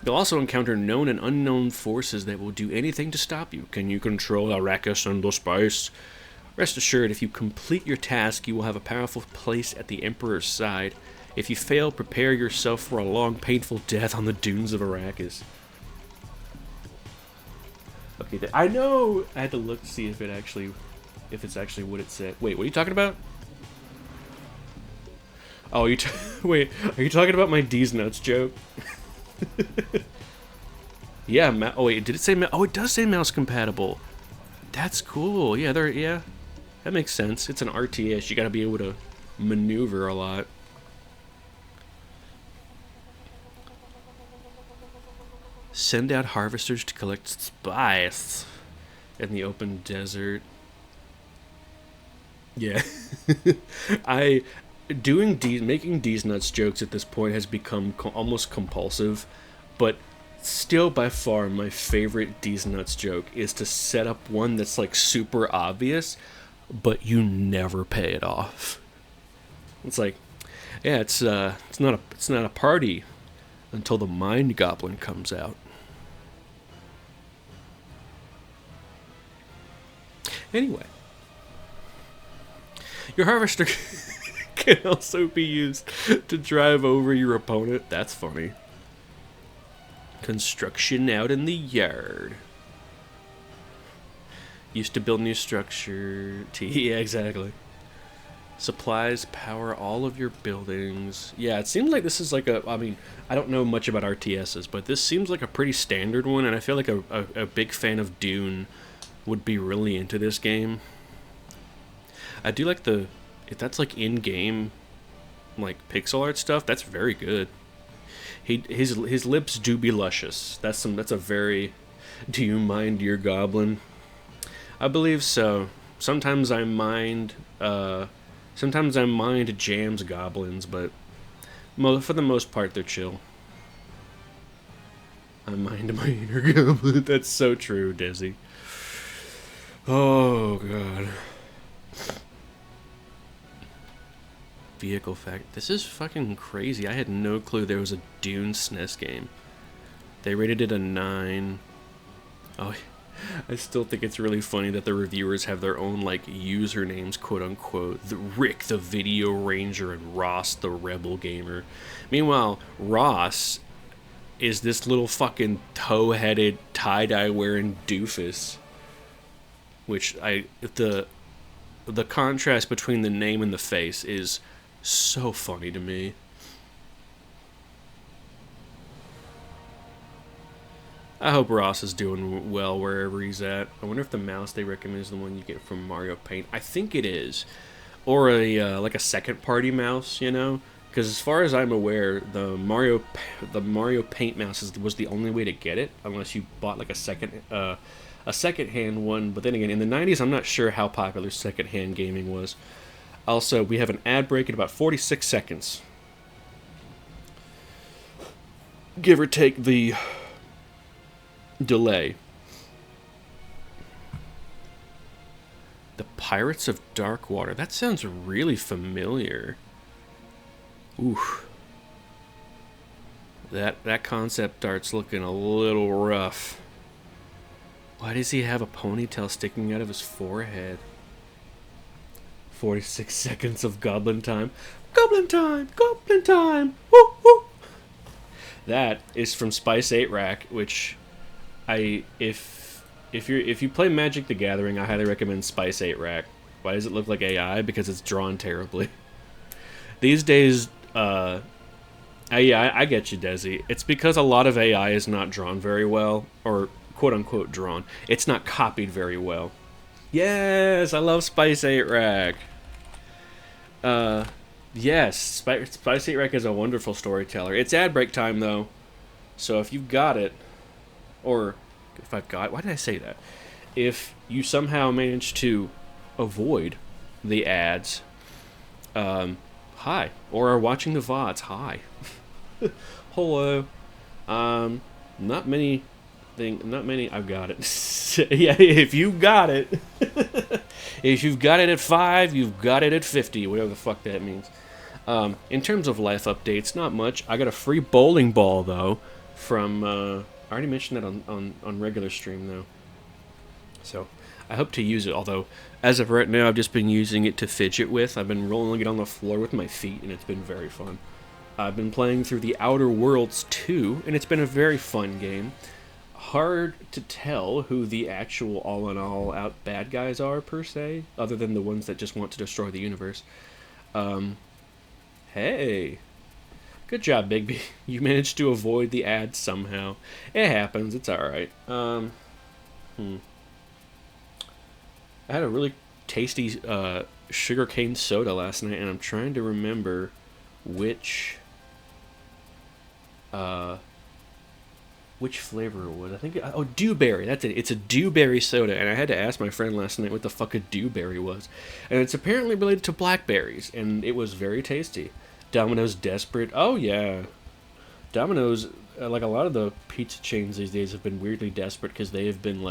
also encounter known and unknown forces that will do anything to stop you. Can you control Arrakis and the spice? Rest assured, if you complete your task, you will have a powerful place at the Emperor's side. If you fail, prepare yourself for a long, painful death on the dunes of Arrakis. Okay, I know. I had to look to see if it's actually what it said. Wait, what are you talking about? Oh, wait, are you talking about my D's nuts joke? Yeah. Oh wait, did it say? Oh, it does say mouse compatible. That's cool. Yeah, that makes sense. It's an RTS. You got to be able to maneuver a lot. Send out harvesters to collect spice in the open desert. Yeah. Making D's nuts jokes at this point has become almost compulsive, but Still by far my favorite D's Nuts joke is to set up one that's like super obvious, but you never pay it off. It's like, yeah, it's not a party until the Mind Goblin comes out. Anyway, your harvester can also be used to drive over your opponent. That's funny. Construction out in the yard. Used to build new structure. Yeah, exactly. Supplies power all of your buildings. Yeah, it seems like this is like a... I mean, I don't know much about RTSs, but this seems like a pretty standard one, and I feel like a big fan of Dune would be really into this game. I do like the... If that's like in-game, like pixel art stuff, that's very good. His lips do be luscious. That's a very... Do you mind your goblin? I believe so. Sometimes I mind Jam's goblins, but for the most part they're chill. I mind my inner goblin. That's so true, Desi. Oh god. Vehicle fact. This is fucking crazy. I had no clue there was a Dune SNES game. They rated it a 9. Oh, I still think it's really funny that the reviewers have their own, like, usernames, quote-unquote. Rick, the Video Ranger, and Ross, the Rebel Gamer. Meanwhile, Ross is this little fucking toe-headed, tie-dye-wearing doofus. Which, the contrast between the name and the face is so funny to me. I hope Ross is doing well wherever he's at. I wonder if the mouse they recommend is the one you get from Mario Paint. I think it is. Or like a second-party mouse, you know? Because as far as I'm aware, the Mario Paint mouse was the only way to get it, unless you bought like a second-hand one. But then again, in the 90s, I'm not sure how popular second-hand gaming was. Also, we have an ad break in about 46 seconds. Give or take the delay. The Pirates of Darkwater. That sounds really familiar. Oof. That concept art's looking a little rough. Why does he have a ponytail sticking out of his forehead? 46 seconds of goblin time. Goblin time! Goblin time! Woo woo! That is from Spice 8 Rack, which if you play Magic the Gathering, I highly recommend Spice 8 Rack. Why does it look like AI? Because it's drawn terribly. These days, I get you, Desi. It's because a lot of AI is not drawn very well, or quote-unquote drawn. It's not copied very well. Yes, I love Spice 8 Rack. Yes, Spice 8 Rack is a wonderful storyteller. It's ad break time, though. So if you've got it, or if I've got... Why did I say that? If you somehow manage to avoid the ads, hi. Or are watching the VODs, hi. Hello. Not many... I've got it. Yeah, if you got it. If you've got it at 5, you've got it at 50, whatever the fuck that means. In terms of life updates, not much. I got a free bowling ball, though, from... I already mentioned that on regular stream, though. So, I hope to use it, although, as of right now, I've just been using it to fidget with. I've been rolling it on the floor with my feet, and it's been very fun. I've been playing through The Outer Worlds 2, and it's been a very fun game. Hard to tell who the actual all-in-all out bad guys are, per se, other than the ones that just want to destroy the universe. Hey. Good job, Bigby. You managed to avoid the ads somehow. It happens. It's alright. I had a really tasty sugarcane soda last night, and I'm trying to remember which flavor it was. I think... Oh, dewberry. That's it. It's a dewberry soda, and I had to ask my friend last night what the fuck a dewberry was. And it's apparently related to blackberries, and it was very tasty. Domino's Desperate. Oh, yeah. Domino's like a lot of the pizza chains these days have been weirdly desperate because they've been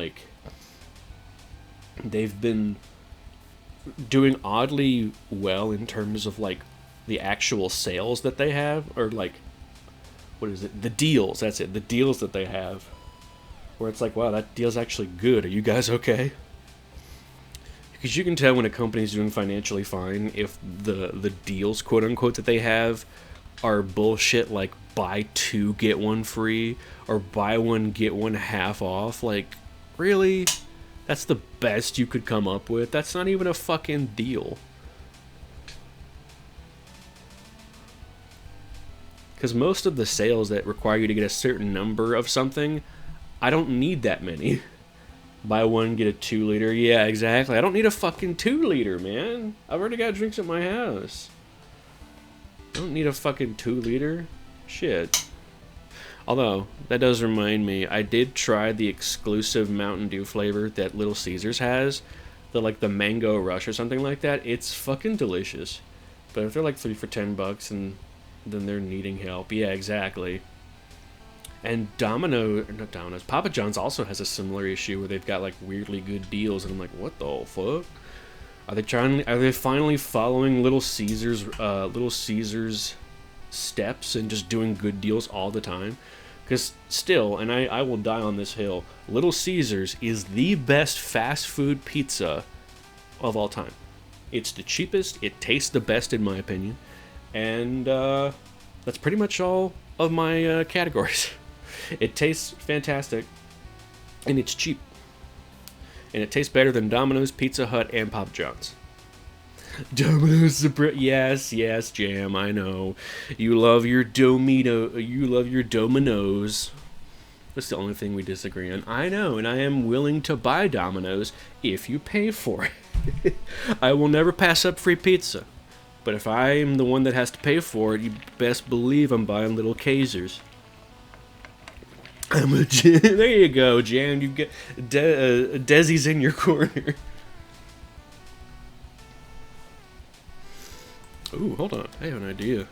doing oddly well in terms of like the actual sales that they have, or like, what is it? The deals. That's it. The deals that they have, where it's like, wow, that deal's actually good. Are you guys okay? Because you can tell when a company's doing financially fine if the deals, quote unquote, that they have are bullshit, like buy two get one free or buy one get one half off. Like, really? That's the best you could come up with? That's not even a fucking deal. Because most of the sales that require you to get a certain number of something, I don't need that many. Buy one, get a 2 liter. Yeah, exactly. I don't need a fucking 2 liter, man. I've already got drinks at my house. I don't need a fucking 2 liter. Shit. Although, that does remind me, I did try the exclusive Mountain Dew flavor that Little Caesars has. The Mango Rush or something like that. It's fucking delicious. But if they're like 3 for $10 and then they're needing help. Yeah, exactly. And Papa John's also has a similar issue where they've got like weirdly good deals, and I'm like, what the fuck? Are they finally following Little Caesars steps and just doing good deals all the time? Because still, and I will die on this hill, Little Caesars is the best fast food pizza of all time. It's the cheapest, it tastes the best in my opinion, and that's pretty much all of my categories. It tastes fantastic, and it's cheap. And it tastes better than Domino's, Pizza Hut, and Papa John's. Domino's, yes, Jam, I know. You love your Domino's. That's the only thing we disagree on. I know, and I am willing to buy Domino's if you pay for it. I will never pass up free pizza. But if I am the one that has to pay for it, you best believe I'm buying Little Caesars. There you go, Jan. You get Desi's in your corner. Ooh, hold on. I have an idea.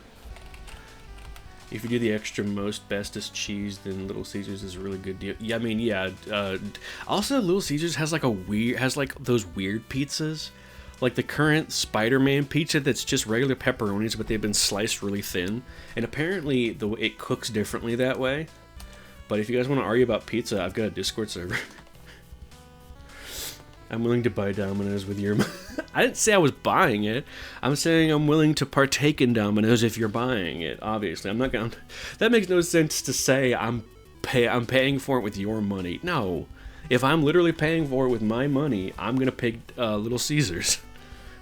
If you do the extra most bestest cheese, then Little Caesars is a really good deal. Yeah, I mean, yeah. Also, Little Caesars has like those weird pizzas, like the current Spider-Man pizza that's just regular pepperonis, but they've been sliced really thin. And apparently, it cooks differently that way. But if you guys want to argue about pizza, I've got a Discord server. I'm willing to buy Domino's with your money. I didn't say I was buying it. I'm saying I'm willing to partake in Domino's if you're buying it, obviously. I'm not going to... That makes no sense to say I'm paying for it with your money. No. If I'm literally paying for it with my money, I'm going to pick Little Caesars.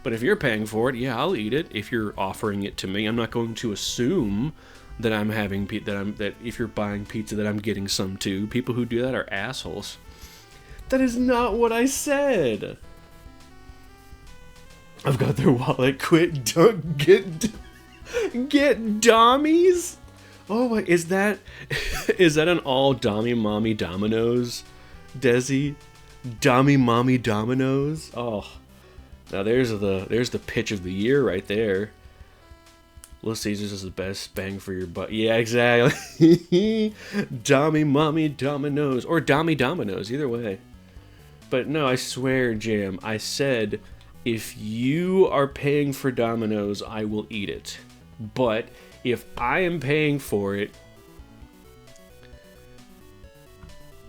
But if you're paying for it, yeah, I'll eat it if you're offering it to me. I'm not going to assume that I'm having that if you're buying pizza that I'm getting some too. People who do that are assholes. That is not what I said. I've got their wallet. Quit. Don't get dommies. Oh my! Is that an all dommy mommy Domino's, Desi? Dommy mommy Domino's. Oh, now there's the pitch of the year right there. Little Caesars is the best bang for your buck. Yeah, exactly. Dommy mommy Domino's or Dommy Domino's, either way. But no, I swear, Jam, I said if you are paying for Domino's, I will eat it. But if I am paying for it,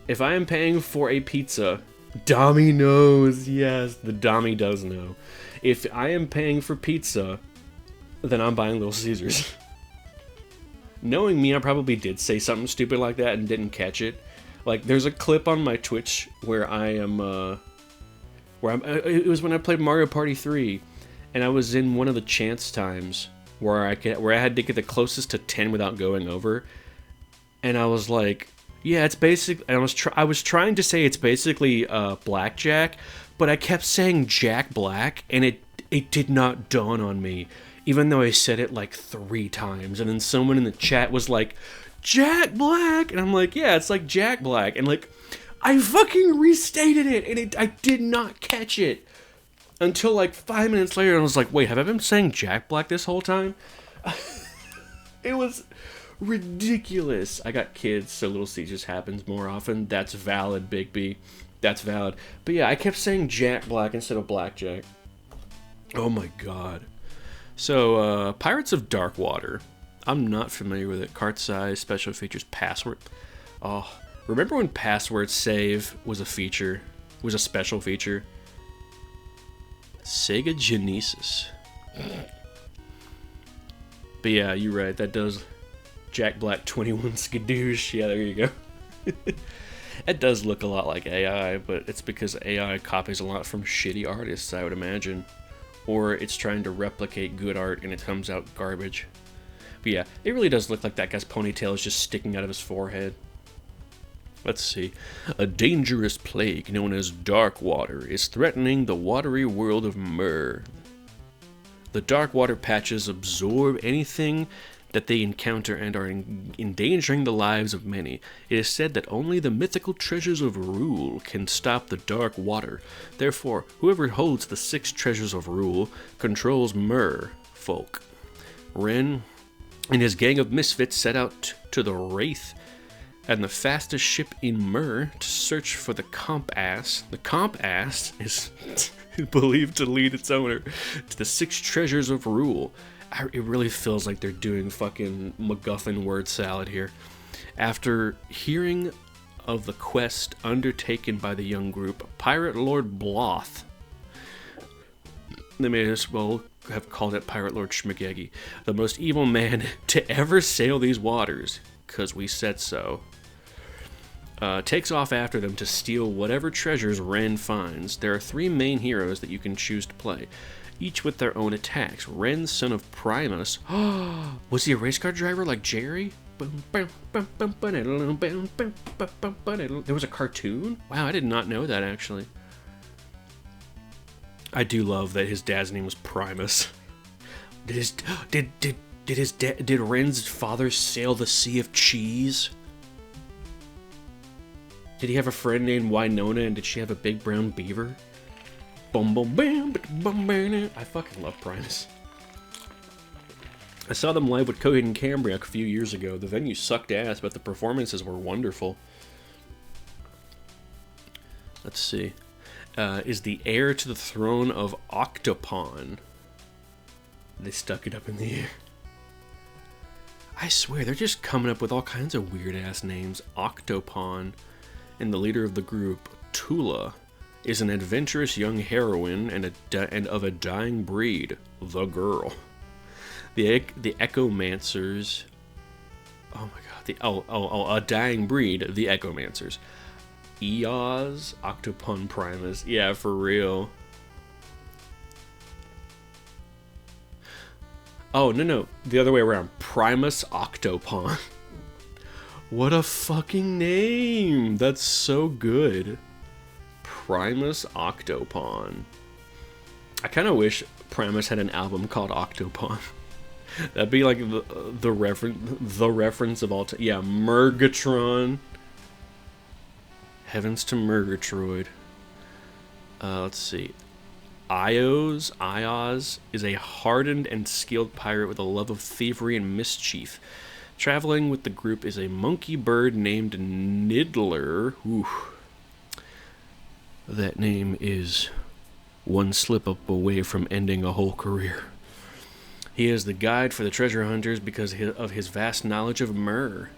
if I am paying for a pizza, Dommy knows. Yes, the Dommy does know. If I am paying for pizza, then I'm buying Little Caesars. Knowing me, I probably did say something stupid like that and didn't catch it. Like, there's a clip on my Twitch where it was when I played Mario Party 3, and I was in one of the chance times where I had to get the closest to 10 without going over, and I was like, yeah, it's basic. I was trying to say it's basically blackjack, but I kept saying Jack Black, and it did not dawn on me. Even though I said it like 3 times, and then someone in the chat was like, Jack Black, and I'm like, yeah, it's like Jack Black, and like, I fucking restated it, and I did not catch it until like 5 minutes later, and I was like, wait, have I been saying Jack Black this whole time? It was ridiculous. I got kids, so Little C just happens more often. That's valid, Big B. That's valid. But yeah, I kept saying Jack Black instead of Blackjack. Oh my god. So, Pirates of Darkwater. I'm not familiar with it. Cart size, special features, password. Oh, remember when password save was a feature? Was a special feature? Sega Genesis. But yeah, you're right. That does Jack Black 21 Skadoosh. Yeah, there you go. It does look a lot like AI, but it's because AI copies a lot from shitty artists, I would imagine. Or it's trying to replicate good art and it comes out garbage. But yeah, it really does look like that guy's ponytail is just sticking out of his forehead. Let's see. A dangerous plague known as Darkwater is threatening the watery world of Myr. The Darkwater patches absorb anything that they encounter and are endangering the lives of many. It is said that only the mythical treasures of Rule can stop the Dark Water. Therefore, whoever holds the 6 treasures of Rule controls Myr folk. Ren and his gang of misfits set out to the Wraith and the fastest ship in Myr to search for the Kombat. The Kombat is believed to lead its owner to the 6 treasures of Rule. It really feels like they're doing fucking MacGuffin word salad here. After hearing of the quest undertaken by the young group, Pirate Lord Bloth, they may as well have called it Pirate Lord Schmagegi, the most evil man to ever sail these waters, 'cause we said so, takes off after them to steal whatever treasures Ren finds. There are 3 main heroes that you can choose to play, each with their own attacks. Ren, son of Primus. Was he a race car driver like Jerry? There was a cartoon? Wow, I did not know that, actually. I do love that his dad's name was Primus. Did Ren's father sail the Sea of Cheese? Did he have a friend named Winona, and did she have a big brown beaver? I fucking love Primus. I saw them live with Coheed and Cambria a few years ago. The venue sucked ass, but the performances were wonderful. Let's see. Is the heir to the throne of Octopon. They stuck it up in the air. I swear, they're just coming up with all kinds of weird-ass names. Octopon. And the leader of the group, Tula, is an adventurous young heroine and of a dying breed, the girl. The Echomancers. Oh my god! A dying breed, the Echomancers. Eoz, Octopon Primus. Yeah, for real. Oh no, the other way around. Primus Octopon. What a fucking name! That's so good. Primus Octopon. I kind of wish Primus had an album called Octopon. That'd be like the reference of all time. Yeah, Murgatron. Heavens to Murgatroyd. Let's see. Ioz is a hardened and skilled pirate with a love of thievery and mischief. Traveling with the group is a monkey bird named Niddler. Ooh. That name is one slip up away from ending a whole career. He is the guide for the treasure hunters because of his vast knowledge of Myr.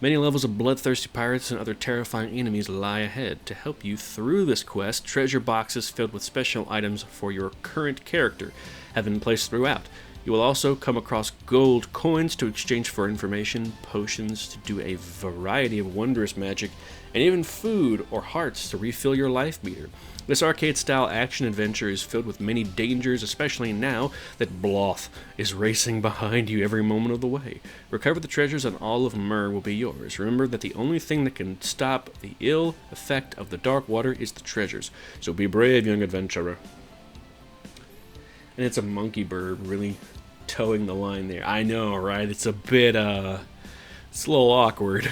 Many levels of bloodthirsty pirates and other terrifying enemies lie ahead. To help you through this quest, treasure boxes filled with special items for your current character have been placed throughout. You will also come across gold coins to exchange for information, potions to do a variety of wondrous magic, and even food or hearts to refill your life meter. This arcade-style action-adventure is filled with many dangers, especially now that Bloth is racing behind you every moment of the way. Recover the treasures and all of Myr will be yours. Remember that the only thing that can stop the ill effect of the dark water is the treasures. So be brave, young adventurer. And it's a monkey bird really towing the line there. I know, right? It's a bit, it's a little awkward.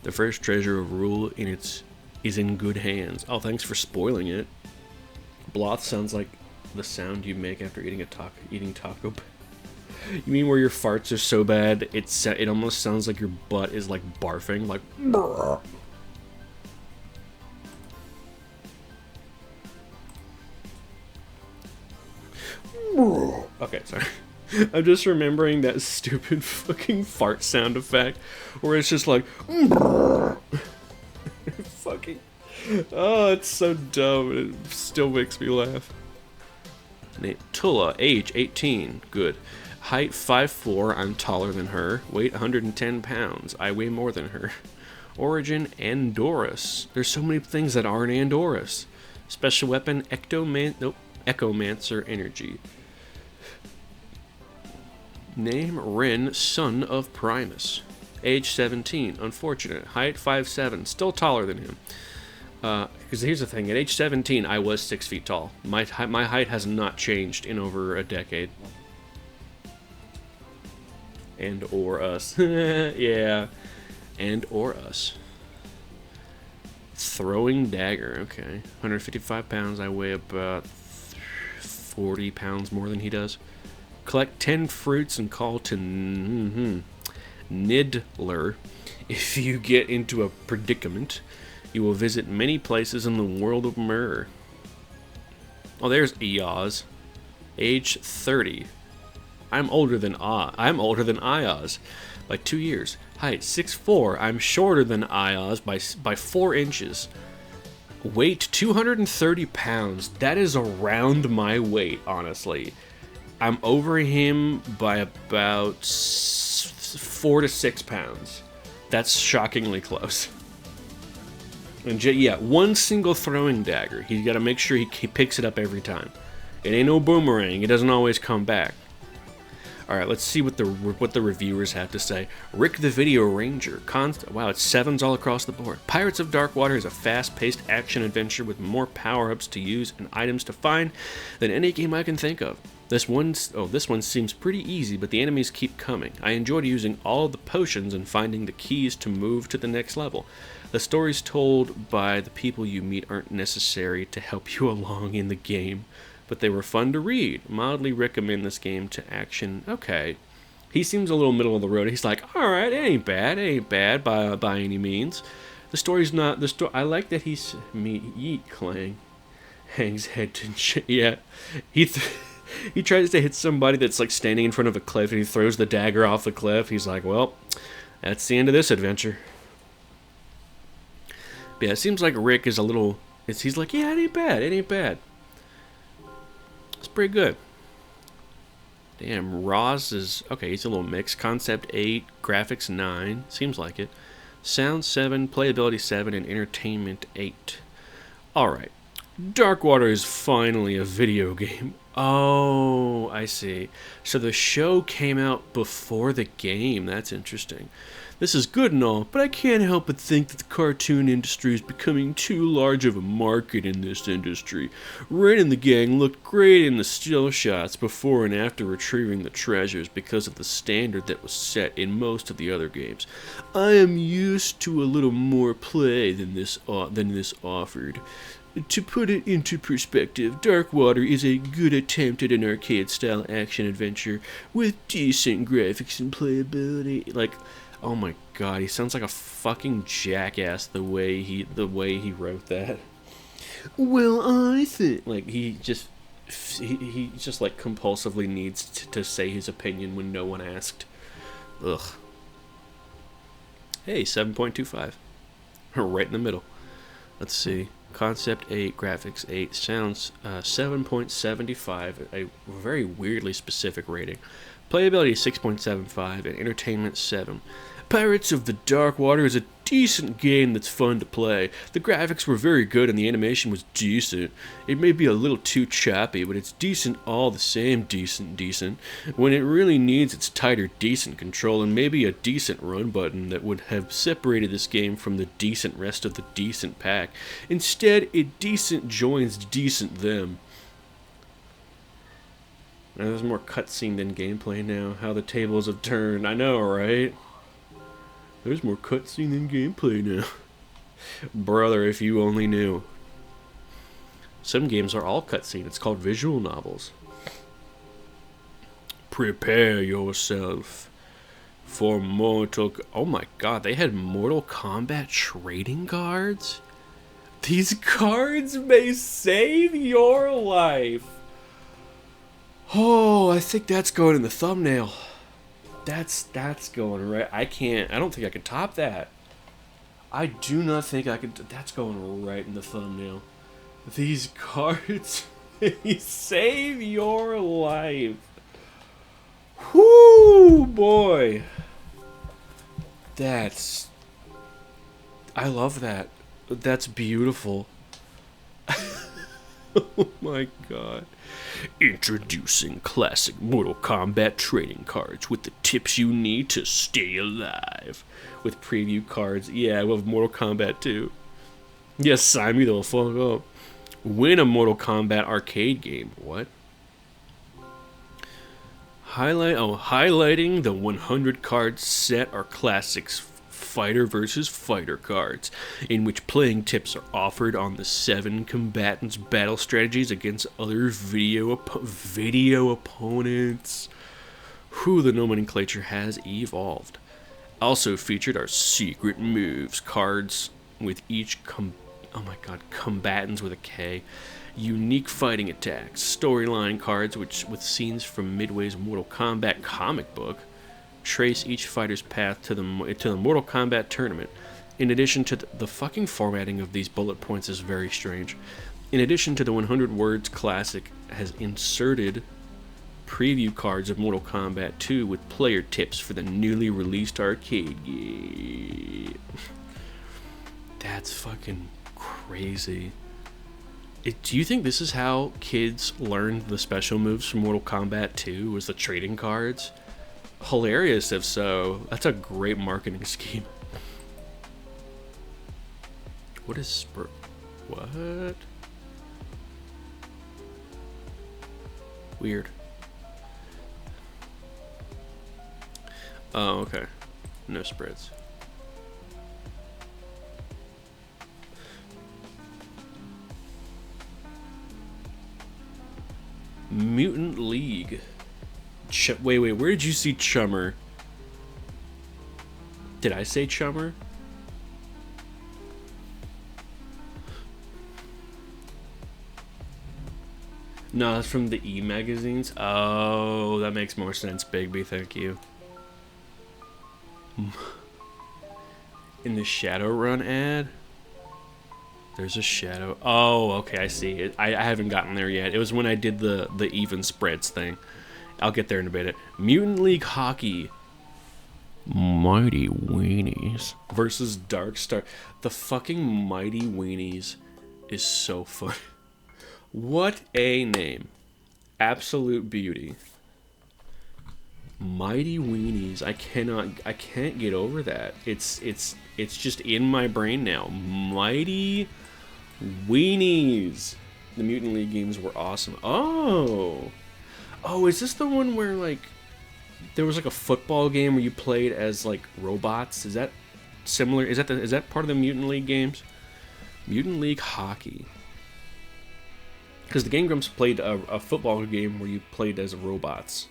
The first treasure of Rule is in good hands. Oh, thanks for spoiling it. Bloth sounds like the sound you make after eating Taco Bell. You mean where your farts are so bad, it almost sounds like your butt is like barfing, like. Brr. Okay, sorry. I'm just remembering that stupid fucking fart sound effect where it's just like. Fucking. Oh, it's so dumb. It still makes me laugh. Name Tula, age 18. Good. Height 5'4", I'm taller than her. Weight 110 pounds. I weigh more than her. Origin Andorus. There's so many things that aren't Andorus. Special weapon Echomancer Energy. Name Rin, son of Primus. Age 17. Unfortunate. Height 5'7". Still taller than him. Because here's the thing. At age 17, I was 6 feet tall. My height has not changed in over a decade. And or us. Yeah. And or us. Throwing dagger. Okay. 155 pounds. I weigh about 40 pounds more than he does. Collect 10 fruits and call to Nidler. If you get into a predicament, you will visit many places in the world of Myrrh. Oh, there's Eoz. Age 30. I'm older than Eoz by 2 years. Height 6'4". I'm shorter than Eoz by 4 inches. Weight 230 pounds. That is around my weight, honestly. I'm over him by about 4 to 6 pounds. That's shockingly close. And yeah, one single throwing dagger. He's got to make sure he picks it up every time. It ain't no boomerang. It doesn't always come back. All right, let's see what the reviewers have to say. Rick the Video Ranger. Wow, it's 7s all across the board. Pirates of Darkwater is a fast-paced action-adventure with more power-ups to use and items to find than any game I can think of. This one seems pretty easy, but the enemies keep coming. I enjoyed using all of the potions and finding the keys to move to the next level. The stories told by the people you meet aren't necessary to help you along in the game, but they were fun to read. Mildly recommend this game to action. Okay. He seems a little middle of the road. He's like, alright, it ain't bad by any means. The story's not, I like that he's, yeet clang. Hangs head to, yeah. He tries to hit somebody that's like standing in front of a cliff and he throws the dagger off the cliff. He's like, well, that's the end of this adventure. But yeah, it seems like Rick is a little, he's like, yeah, it ain't bad. It's pretty good. Damn, Ross is, okay, he's a little mixed. Concept 8, graphics 9, seems like it. Sound 7, playability 7, and entertainment 8. Alright. Darkwater is finally a video game. Oh, I see. So the show came out before the game. That's interesting. This is good and all, but I can't help but think that the cartoon industry is becoming too large of a market in this industry. Ren and the gang looked great in the still shots before and after retrieving the treasures because of the standard that was set in most of the other games. I am used to a little more play than this offered. To put it into perspective, Darkwater is a good attempt at an arcade-style action-adventure with decent graphics and playability. Like, oh my god, he sounds like a fucking jackass the way he wrote that. Well, I think... Like, he just like compulsively needs to say his opinion when no one asked. Ugh. Hey, 7.25. Right in the middle. Let's see. Concept 8, graphics 8, sounds 7.75, a very weirdly specific rating. Playability 6.75, and entertainment 7. Pirates of the Darkwater is a decent game that's fun to play. The graphics were very good and the animation was decent. It may be a little too choppy, but it's decent all the same, decent. When it really needs its tighter decent control and maybe a decent run button that would have separated this game from the decent rest of the decent pack. Instead, it decent joins decent them. Now, there's more cutscene than gameplay now. How the tables have turned. I know, right? There's more cutscene than gameplay now. Brother, if you only knew. Some games are all cutscene. It's called visual novels. Prepare yourself for Oh my god, they had Mortal Kombat trading cards? These cards may save your life. Oh, I think that's going in the thumbnail. That's going right. I don't think I can top that. I do not think I could. That's going right in the thumbnail. These cards may save your life. Whoo, boy. I love that. That's beautiful. Oh my god. Introducing classic Mortal Kombat trading cards with the tips you need to stay alive. With preview cards. Yeah, I love Mortal Kombat 2. Yes, sign me the fuck up. Win a Mortal Kombat arcade game. What? Highlighting the 100 card set are classics fighter versus fighter cards, in which playing tips are offered on the 7 combatants' battle strategies against other video opponents. Who the nomenclature has evolved. Also featured are secret moves cards with each combatants with a K. Unique fighting attacks, storyline cards with scenes from Midway's Mortal Kombat comic book trace each fighter's path to the Mortal Kombat tournament. In addition to the fucking formatting of these bullet points is very strange. In addition to the 100 words classic has inserted preview cards of Mortal Kombat 2 with player tips for the newly released arcade game. That's fucking crazy. Do you think this is how kids learned the special moves from Mortal Kombat 2? Was the trading cards? Hilarious if so. That's a great marketing scheme. What is what? Weird. Oh, okay. No spreads. Mutant League. Wait, where did you see Chummer? Did I say Chummer? No, that's from the E-magazines. Oh, that makes more sense, Bigby, thank you. In the Shadowrun ad? There's a shadow. Oh, okay, I see it. I haven't gotten there yet. It was when I did the even spreads thing. I'll get there in a bit. Mutant League Hockey. Mighty Weenies versus Dark Star. The fucking Mighty Weenies is so fun. What a name. Absolute beauty. Mighty Weenies. I can't get over that. It's just in my brain now. Mighty Weenies. The Mutant League games were awesome. Oh, is this the one where like there was like a football game where you played as like robots? Is that similar? Is that part of the Mutant League games? Mutant League Hockey. Because the Game Grumps played a football game where you played as robots.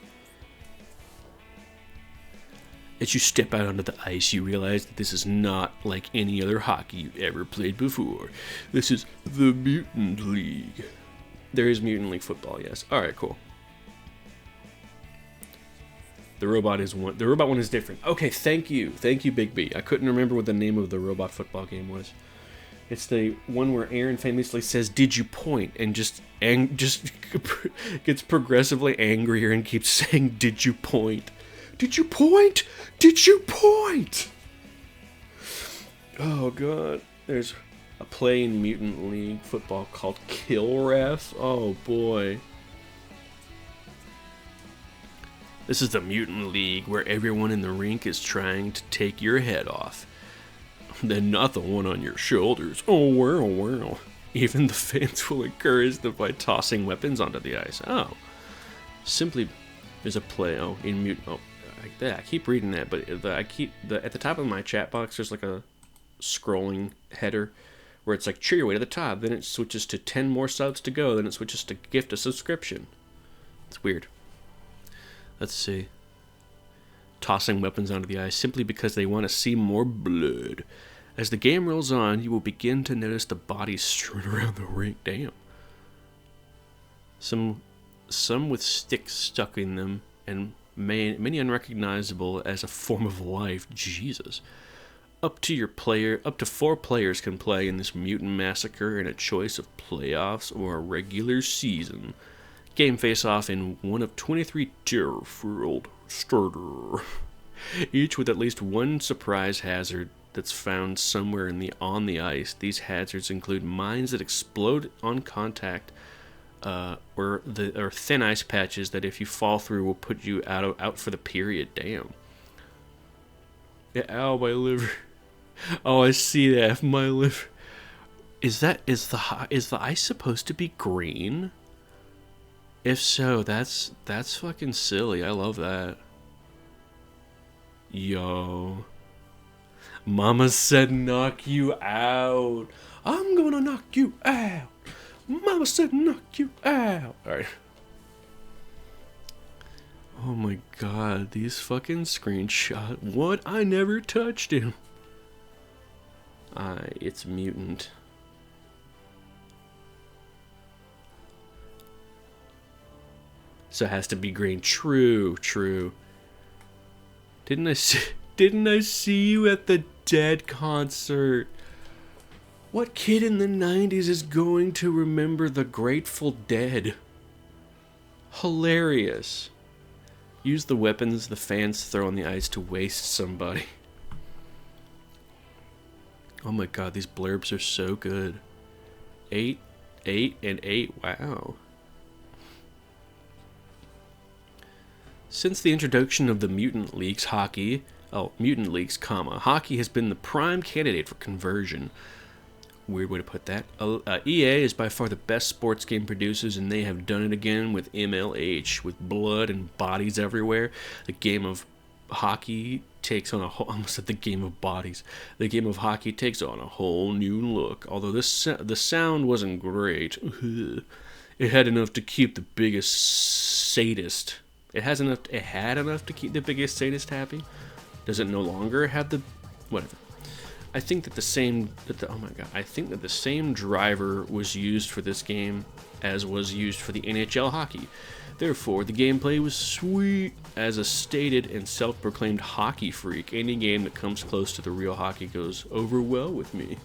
As you step out onto the ice, you realize that this is not like any other hockey you've ever played before. This is the Mutant League. There is Mutant League football, yes. Alright, cool. The robot one is different. Okay, thank you. Thank you, Big B. I couldn't remember what the name of the robot football game was. It's the one where Aaron famously says, "Did you point?" and just gets progressively angrier and keeps saying, "Did you point? Did you point? Did you point?" Oh god. There's a play in Mutant League football called Kill Ref. Oh boy. This is the Mutant League where everyone in the rink is trying to take your head off. Then not the one on your shoulders. Oh, wow. Even the fans will encourage them by tossing weapons onto the ice. Oh. Simply, there's a play. Oh, in Mutant. Oh, like that. I keep reading that, but at the top of my chat box, there's like a scrolling header where it's like, cheer your way to the top. Then it switches to 10 more subs to go. Then it switches to gift a subscription. It's weird. Let's see. Tossing weapons onto the ice simply because they want to see more blood. As the game rolls on, you will begin to notice the bodies strewn around the rink. Damn. Some with sticks stuck in them, and many unrecognizable as a form of life. Jesus. Up to 4 players can play in this mutant massacre in a choice of playoffs or a regular season. Game face off in one of 23 terror-filled starter, each with at least one surprise hazard that's found somewhere on the ice. These hazards include mines that explode on contact, or thin ice patches that if you fall through will put you out for the period. Damn. Yeah, ow, my liver. Oh, I see that. My liver. Is the ice supposed to be green? If so, that's fucking silly. I love that. Yo. Mama said knock you out. I'm gonna knock you out. Mama said knock you out. Alright. Oh my god, these fucking screenshots. What? I never touched him. It's mutant. So it has to be green. True. Didn't I see you at the Dead concert? What kid in the 90s is going to remember the Grateful Dead? Hilarious. Use the weapons the fans throw on the ice to waste somebody. Oh my god, these blurbs are so good. 8, 8, and 8. Wow. Since the introduction of the Mutant Leagues, hockey has been the prime candidate for conversion. Weird way to put that. EA is by far the best sports game producers, and they have done it again with MLH. With blood and bodies everywhere, the game of hockey takes on a whole... almost said the game of bodies. The game of hockey takes on a whole new look. Although the sound wasn't great, it had enough to keep the biggest sadist... It had enough to keep the biggest sadist happy. Does it no longer have the... whatever. I think that the same driver was used for this game as was used for the NHL hockey. Therefore, the gameplay was sweet. As a stated and self-proclaimed hockey freak, any game that comes close to the real hockey goes over well with me.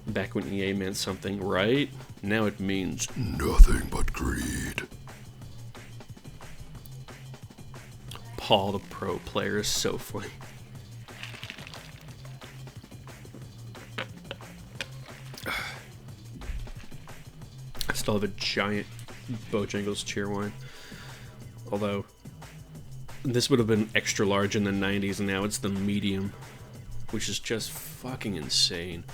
Back when EA meant something, right? Now it means nothing but greed. Paul the pro player is so funny. I still have a giant Bojangles cheer wine. Although, this would have been extra large in the 90s, and now it's the medium, which is just fucking insane.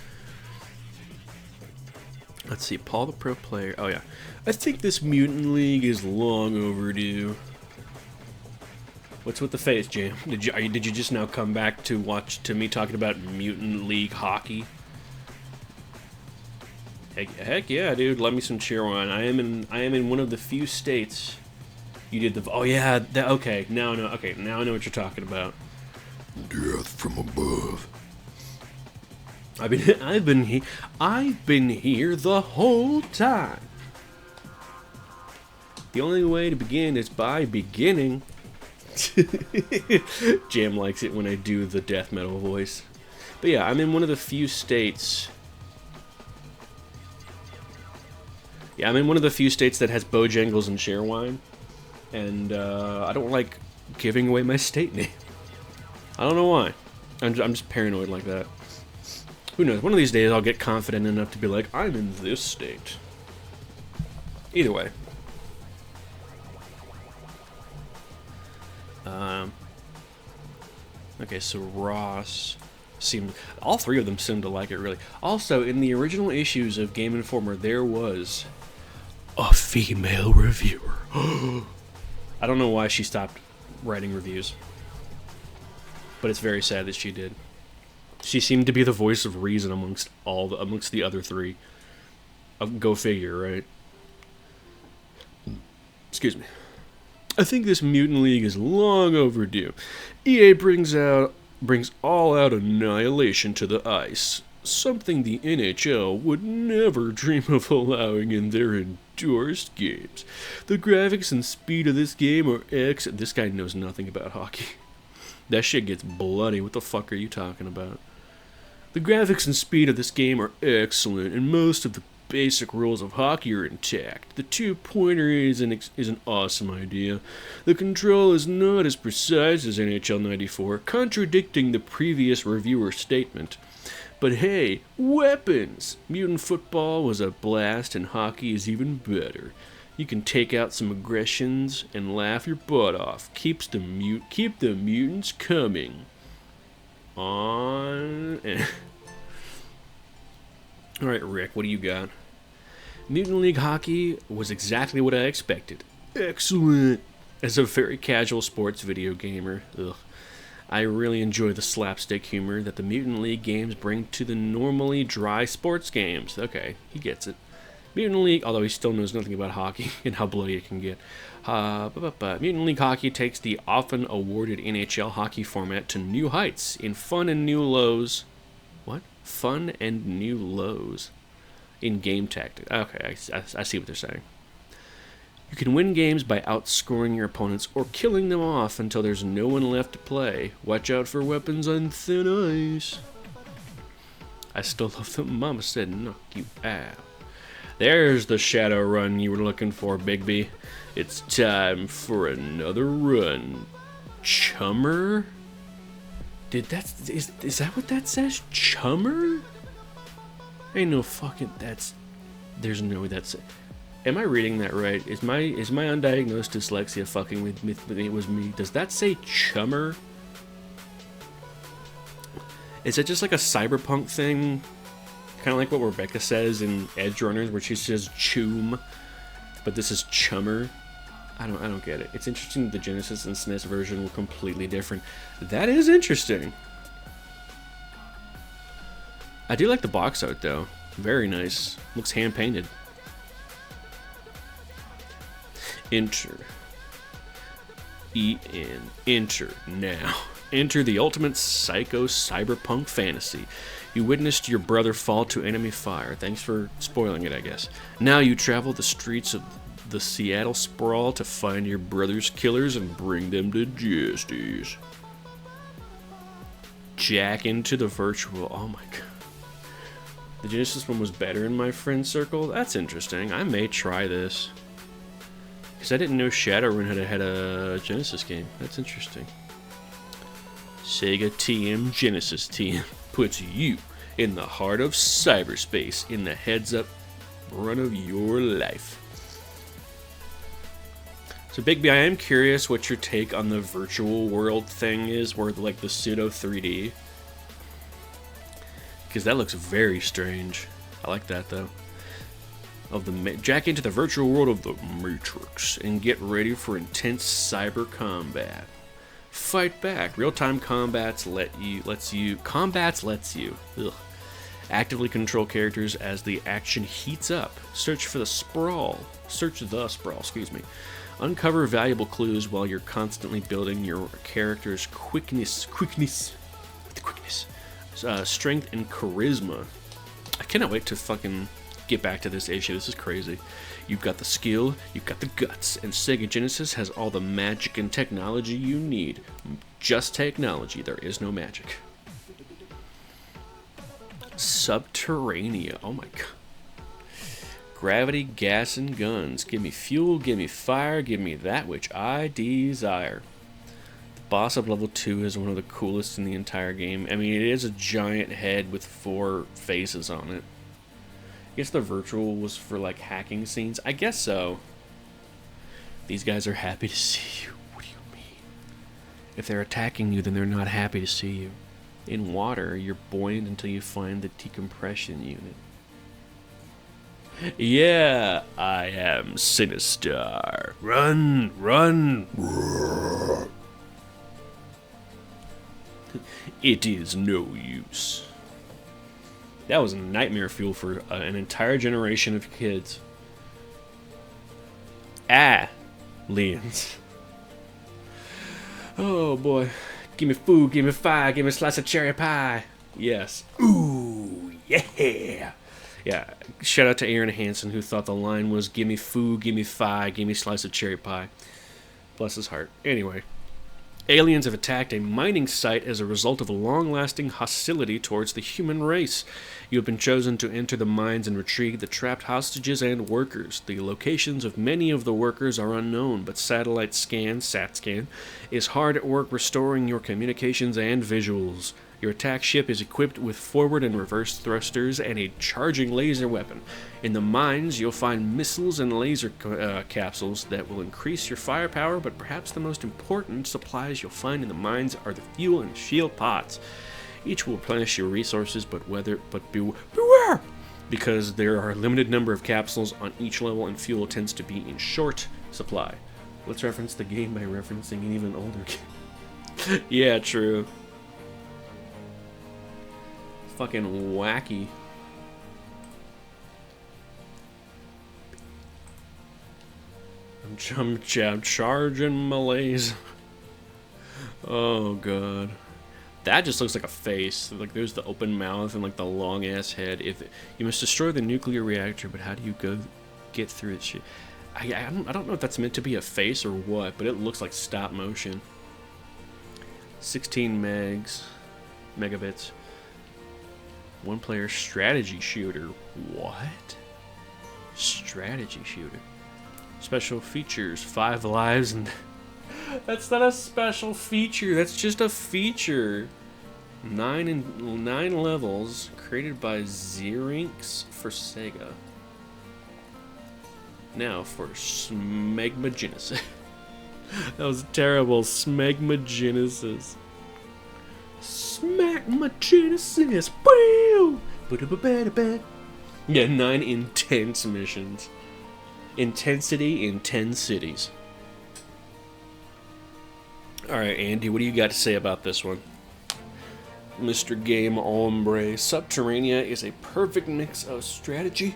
Let's see, Paul the pro player. Oh yeah, I think this Mutant League is long overdue. What's with the face, Jam? Did you just now come back to watch me talking about Mutant League hockey? Heck yeah, dude! Let me some cheer wine. I am in one of the few states. You did the... oh yeah, okay. Now I know. Okay, now I know what you're talking about. Death from above. I've been here the whole time. The only way to begin is by beginning. Jam likes it when I do the death metal voice. But yeah, I'm in one of the few states. Yeah, I'm in one of the few states that has Bojangles and Sharewine, and I don't like giving away my state name. I don't know why. I'm just paranoid like that. Who knows? One of these days I'll get confident enough to be like, I'm in this state. Either way. Okay, so Ross seemed... all three of them seemed to like it, really. Also, in the original issues of Game Informer, there was a female reviewer. I don't know why she stopped writing reviews, but it's very sad that she did. She seemed to be the voice of reason amongst the other three. Go figure, right? Excuse me. I think this Mutant League is long overdue. EA brings all out annihilation to the ice. Something the NHL would never dream of allowing in their endorsed games. The graphics and speed of this game are This guy knows nothing about hockey. That shit gets bloody. What the fuck are you talking about? The graphics and speed of this game are excellent, and most of the basic rules of hockey are intact. The two-pointer is an awesome idea. The control is not as precise as NHL 94, contradicting the previous reviewer's statement. But hey, weapons! Mutant football was a blast, and hockey is even better. You can take out some aggressions and laugh your butt off. Keep the mutants coming. On. Alright, Rick, what do you got? Mutant League Hockey was exactly what I expected. Excellent! As a very casual sports video gamer, I really enjoy the slapstick humor that the Mutant League games bring to the normally dry sports games. Okay, he gets it. Mutant League, although he still knows nothing about hockey and how bloody it can get. Mutant League Hockey takes the often awarded NHL hockey format to new heights in fun and new lows. What? Fun and new lows in game tactics. Okay, I see what they're saying. You can win games by outscoring your opponents or killing them off until there's no one left to play. Watch out for weapons on thin ice. I still love the Mama Said knock you out. There's the shadow run you were looking for, Bigby. It's time for another run. Chummer? Is that what that says? Chummer? Ain't no fucking there's no way that's it. Am I reading that right? Is my undiagnosed dyslexia fucking with me? It was me. Does that say chummer? Is it just like a cyberpunk thing? Kind of like what Rebecca says in Edge Runners, where she says choom, but this is chummer. I don't get it. It's interesting that the Genesis and SNES version were completely different. That is interesting. I do like the box art though. Very nice. Looks hand painted. Enter. E-N. Enter now. Enter the ultimate psycho cyberpunk fantasy. You witnessed your brother fall to enemy fire. Thanks for spoiling it, I guess. Now you travel the streets of the Seattle sprawl to find your brother's killers and bring them to justice. Jack into the virtual. Oh my god. The Genesis one was better in my friend circle? That's interesting. I may try this. Because I didn't know Shadowrun had a Genesis game. That's interesting. Sega TM Genesis TM puts you in the heart of cyberspace in the heads-up run of your life. So Bigby, I am curious what your take on the virtual world thing is, where like the pseudo 3D. Because that looks very strange. I like that though. Jack into the virtual world of the Matrix and get ready for intense cyber combat. Fight back. Real-time combats lets you actively control characters as the action heats up. Search the sprawl, excuse me. Uncover valuable clues while you're constantly building your character's quickness, strength and charisma. I cannot wait to fucking get back to this issue. This is crazy. You've got the skill, you've got the guts, and Sega Genesis has all the magic and technology you need. Just technology, there is no magic. Subterranea, oh my god. Gravity, gas, and guns. Give me fuel, give me fire, give me that which I desire. The boss of level 2 is one of the coolest in the entire game. I mean, it is a giant head with 4 faces on it. I guess the virtual was for like hacking scenes. I guess so. These guys are happy to see you. What do you mean? If they're attacking you, then they're not happy to see you. In water, you're buoyant until you find the decompression unit. Yeah, I am Sinistar. Run, run. It is no use. That was nightmare fuel for an entire generation of kids. Aliens. Oh boy. Give me food, give me fire, give me a slice of cherry pie. Yes. Ooh, yeah. Yeah, shout out to Aaron Hansen, who thought the line was, give me food, give me fire, give me a slice of cherry pie. Bless his heart. Anyway. Aliens have attacked a mining site as a result of a long-lasting hostility towards the human race. You have been chosen to enter the mines and retrieve the trapped hostages and workers. The locations of many of the workers are unknown, but satellite scan, SAT-SCAN, is hard at work restoring your communications and visuals. Your attack ship is equipped with forward and reverse thrusters and a charging laser weapon. In the mines, you'll find missiles and laser capsules that will increase your firepower, but perhaps the most important supplies you'll find in the mines are the fuel and shield pods. Each will replenish your resources, but beware! Because there are a limited number of capsules on each level and fuel tends to be in short supply. Let's reference the game by referencing an even older game. Yeah, true. Fucking wacky. I'm charging malaise. Oh god, that just looks like a face. Like there's the open mouth and like the long ass head. If you must destroy the nuclear reactor, but how do you get through it? Shit. I don't know if that's meant to be a face or what, but it looks like stop motion. 16 megabits. One player strategy shooter. What? Strategy shooter. Special features. 5 lives and... That's not a special feature. That's just a feature. 9 levels. Created by Xerinx for Sega. Now for Smegmagenesis. That was terrible. Smegmagenesis. Smegmagenesis. Yeah, 9 intense missions. Intensity in 10 cities. Alright, Andy, what do you got to say about this one? Mr. Game Hombre. Subterranea is a perfect mix of strategy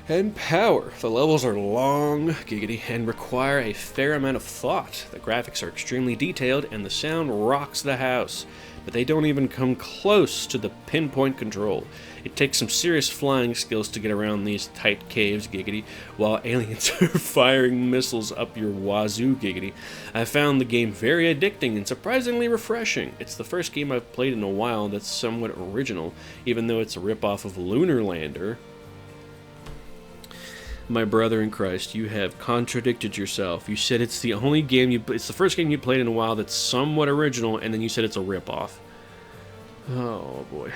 and power. The levels are long, giggity, and require a fair amount of thought. The graphics are extremely detailed, and the sound rocks the house. But they don't even come close to the pinpoint control. It takes some serious flying skills to get around these tight caves, giggity, while aliens are firing missiles up your wazoo, giggity. I found the game very addicting and surprisingly refreshing. It's the first game I've played in a while that's somewhat original, even though it's a ripoff of Lunar Lander. My brother in Christ, you have contradicted yourself. You said it's the only game it's the first game you played in a while that's somewhat original, and then you said it's a ripoff. Oh boy.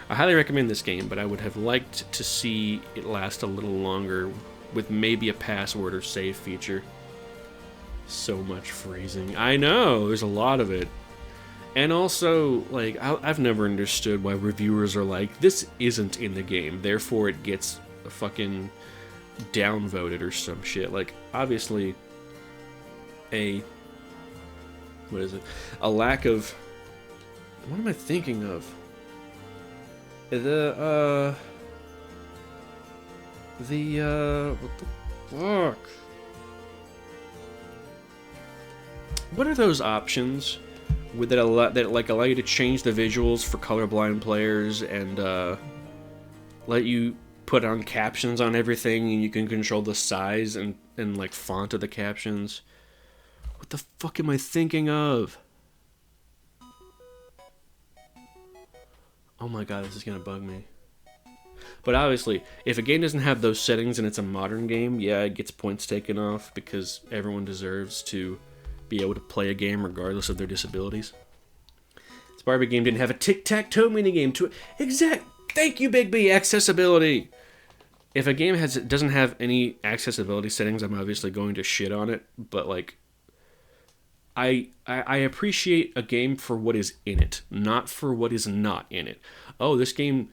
I highly recommend this game, but I would have liked to see it last a little longer with maybe a password or save feature. So much phrasing. I know, there's a lot of it. And also, like, I've never understood why reviewers are like, this isn't in the game, therefore it gets fucking downvoted or some shit. Like, obviously a lack of, what am I thinking of? What the fuck? What are those options that allow you to change the visuals for colorblind players and let you put on captions on everything, and you can control the size and like font of the captions? What the fuck am I thinking of? Oh my god, this is gonna bug me. But obviously, if a game doesn't have those settings and it's a modern game, yeah, it gets points taken off because everyone deserves to be able to play a game regardless of their disabilities. This Barbie game didn't have a tic-tac-toe minigame to it. Thank you, Big B. Accessibility. If a game doesn't have any accessibility settings, I'm obviously going to shit on it. But like, I appreciate a game for what is in it, not for what is not in it. Oh, this game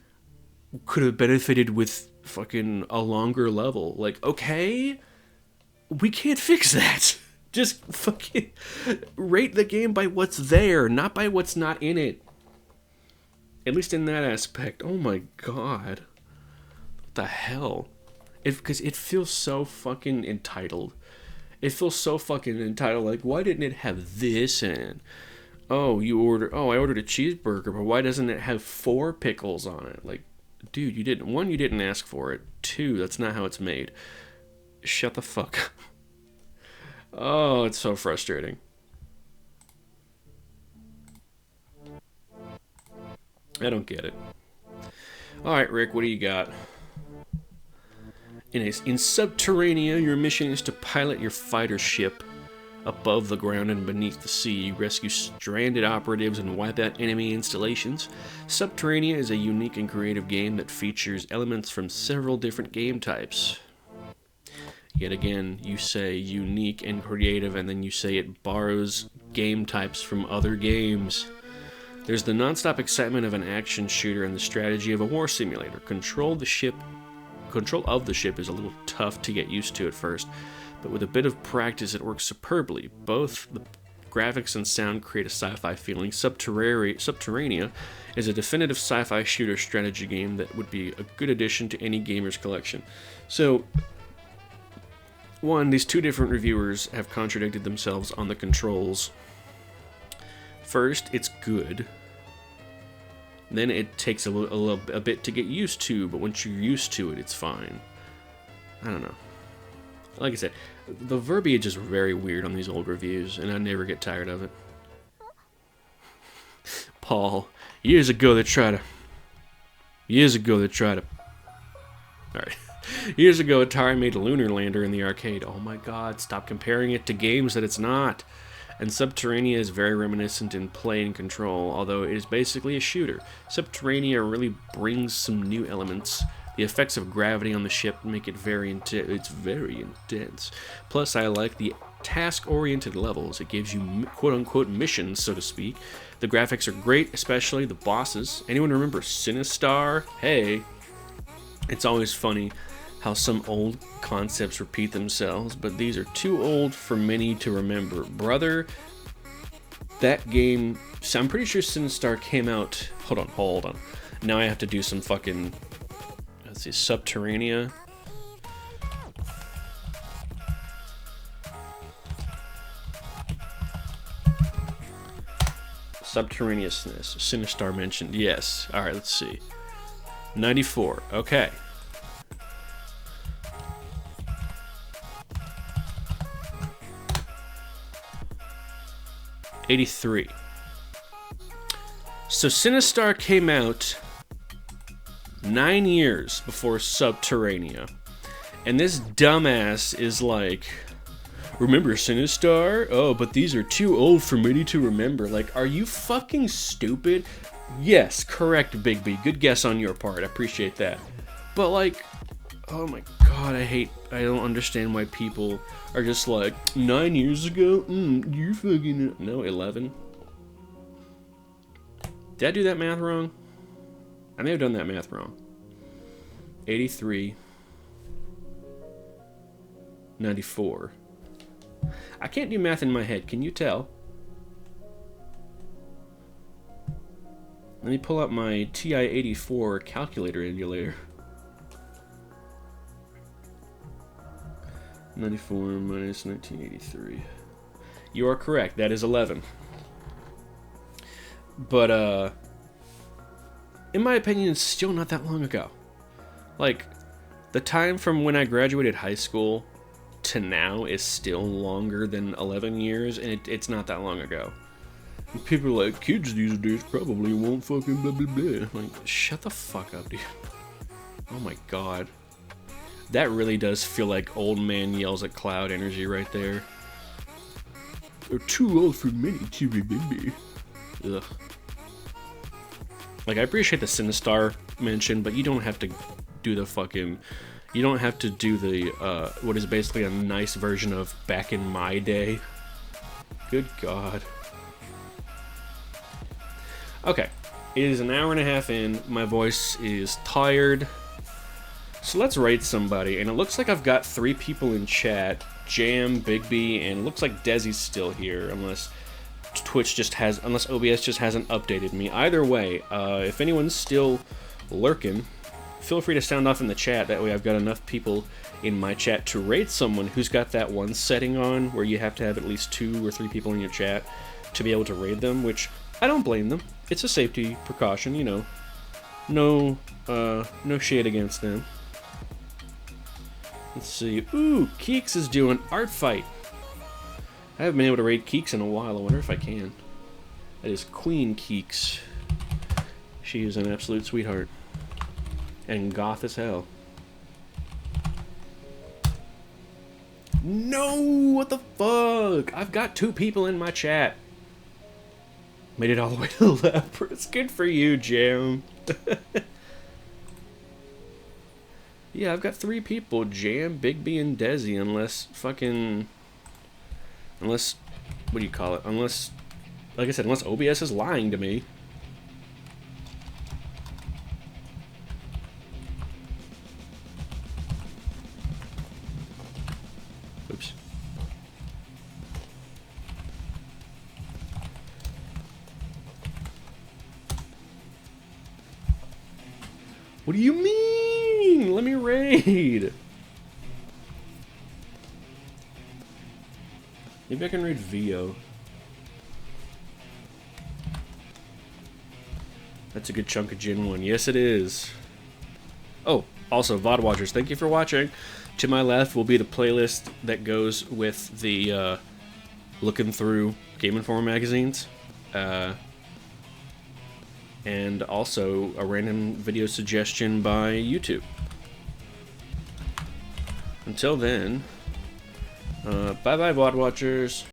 could have benefited with fucking a longer level. Like, okay, we can't fix that. Just fucking rate the game by what's there, not by what's not in it. At least in that aspect. Oh my god. What the hell? Because it feels so fucking entitled. It feels so fucking entitled. Like, why didn't it have this in it? Oh, I ordered a cheeseburger, but why doesn't it have 4 pickles on it? Like, dude, you didn't ask for it. 2, that's not how it's made. Shut the fuck up. Oh, it's so frustrating. I don't get it. Alright, Rick, what do you got? In Subterranea, your mission is to pilot your fighter ship above the ground and beneath the sea, rescue stranded operatives, and wipe out enemy installations. Subterranea is a unique and creative game that features elements from several different game types. Yet again, you say unique and creative, and then you say it borrows game types from other games. There's the non-stop excitement of an action shooter and the strategy of a war simulator. Control of the ship is a little tough to get used to at first, but with a bit of practice it works superbly. Both the graphics and sound create a sci-fi feeling. Subterranea is a definitive sci-fi shooter strategy game that would be a good addition to any gamer's collection. So, one, these 2 different reviewers have contradicted themselves on the controls. First, it's good. Then it takes a bit to get used to, but once you're used to it, it's fine. I don't know. Like I said, the verbiage is very weird on these old reviews, and I never get tired of it. Paul, years ago they tried to... Alright. Years ago, Atari made a lunar lander in the arcade. Oh my god, stop comparing it to games that it's not. And Subterranea is very reminiscent in play and control, although it is basically a shooter. Subterranea really brings some new elements. The effects of gravity on the ship make it very intense. Plus, I like the task-oriented levels. It gives you quote-unquote missions, so to speak. The graphics are great, especially the bosses. Anyone remember Sinistar? Hey! It's always funny how some old concepts repeat themselves, but these are too old for many to remember. Brother, that game... So I'm pretty sure Sinistar came out... Hold on. Now I have to do some fucking... Let's see, Subterranea. Subterranea Sinistar mentioned. Yes. Alright, let's see. 94. Okay. '83. So Sinistar came out 9 years before Subterranea. And this dumbass is like, remember Sinistar? Oh, but these are too old for me to remember. Like, are you fucking stupid? Yes, correct, Big B. Good guess on your part. I appreciate that. But like, oh my god, I don't understand why people are just like, 9 years ago? You're fucking... No, 11. Did I do that math wrong? I may have done that math wrong. 83. 94. I can't do math in my head. Can you tell? Let me pull up my TI-84 calculator emulator. 94 minus 1983. You are correct. That is 11. But, in my opinion, it's still not that long ago. Like, the time from when I graduated high school to now is still longer than 11 years, and it's not that long ago. And people are like, kids these days probably won't fucking blah blah blah. Like, shut the fuck up, dude. Oh my god. That really does feel like old man yells at cloud energy right there. They're too old for me to remember. Ugh. Like, I appreciate the Sinistar mention, but you don't have to do the fucking... You don't have to do the, what is basically a nice version of back in my day. Good god. Okay. It is an hour and a half in. My voice is tired. So let's rate somebody, and it looks like I've got 3 people in chat. Jam, Big B, and it looks like Desi's still here, unless unless OBS just hasn't updated me. Either way, if anyone's still lurking, feel free to sound off in the chat. That way I've got enough people in my chat to raid someone who's got that one setting on where you have to have at least 2 or 3 people in your chat to be able to raid them, which I don't blame them. It's a safety precaution, you know. No shade against them. Let's see. Ooh, Keeks is doing art fight. I haven't been able to raid Keeks in a while. I wonder if I can. That is Queen Keeks. She is an absolute sweetheart. And goth as hell. No! What the fuck? I've got 2 people in my chat. Made it all the way to the left. It's good for you, Jam. Yeah, I've got 3 people. Jam, Bigby, and Desi. Unless fucking... Unless... What do you call it? Unless... Like I said, unless OBS is lying to me. Oops. What do you mean? Let me raid. Maybe I can raid Vio. That's a good chunk of Jin 1. Yes, it is. Oh, also, VOD watchers, thank you for watching. To my left will be the playlist that goes with the looking through Game Informer magazines. And also a random video suggestion by YouTube. Until then, bye-bye, VOD watchers.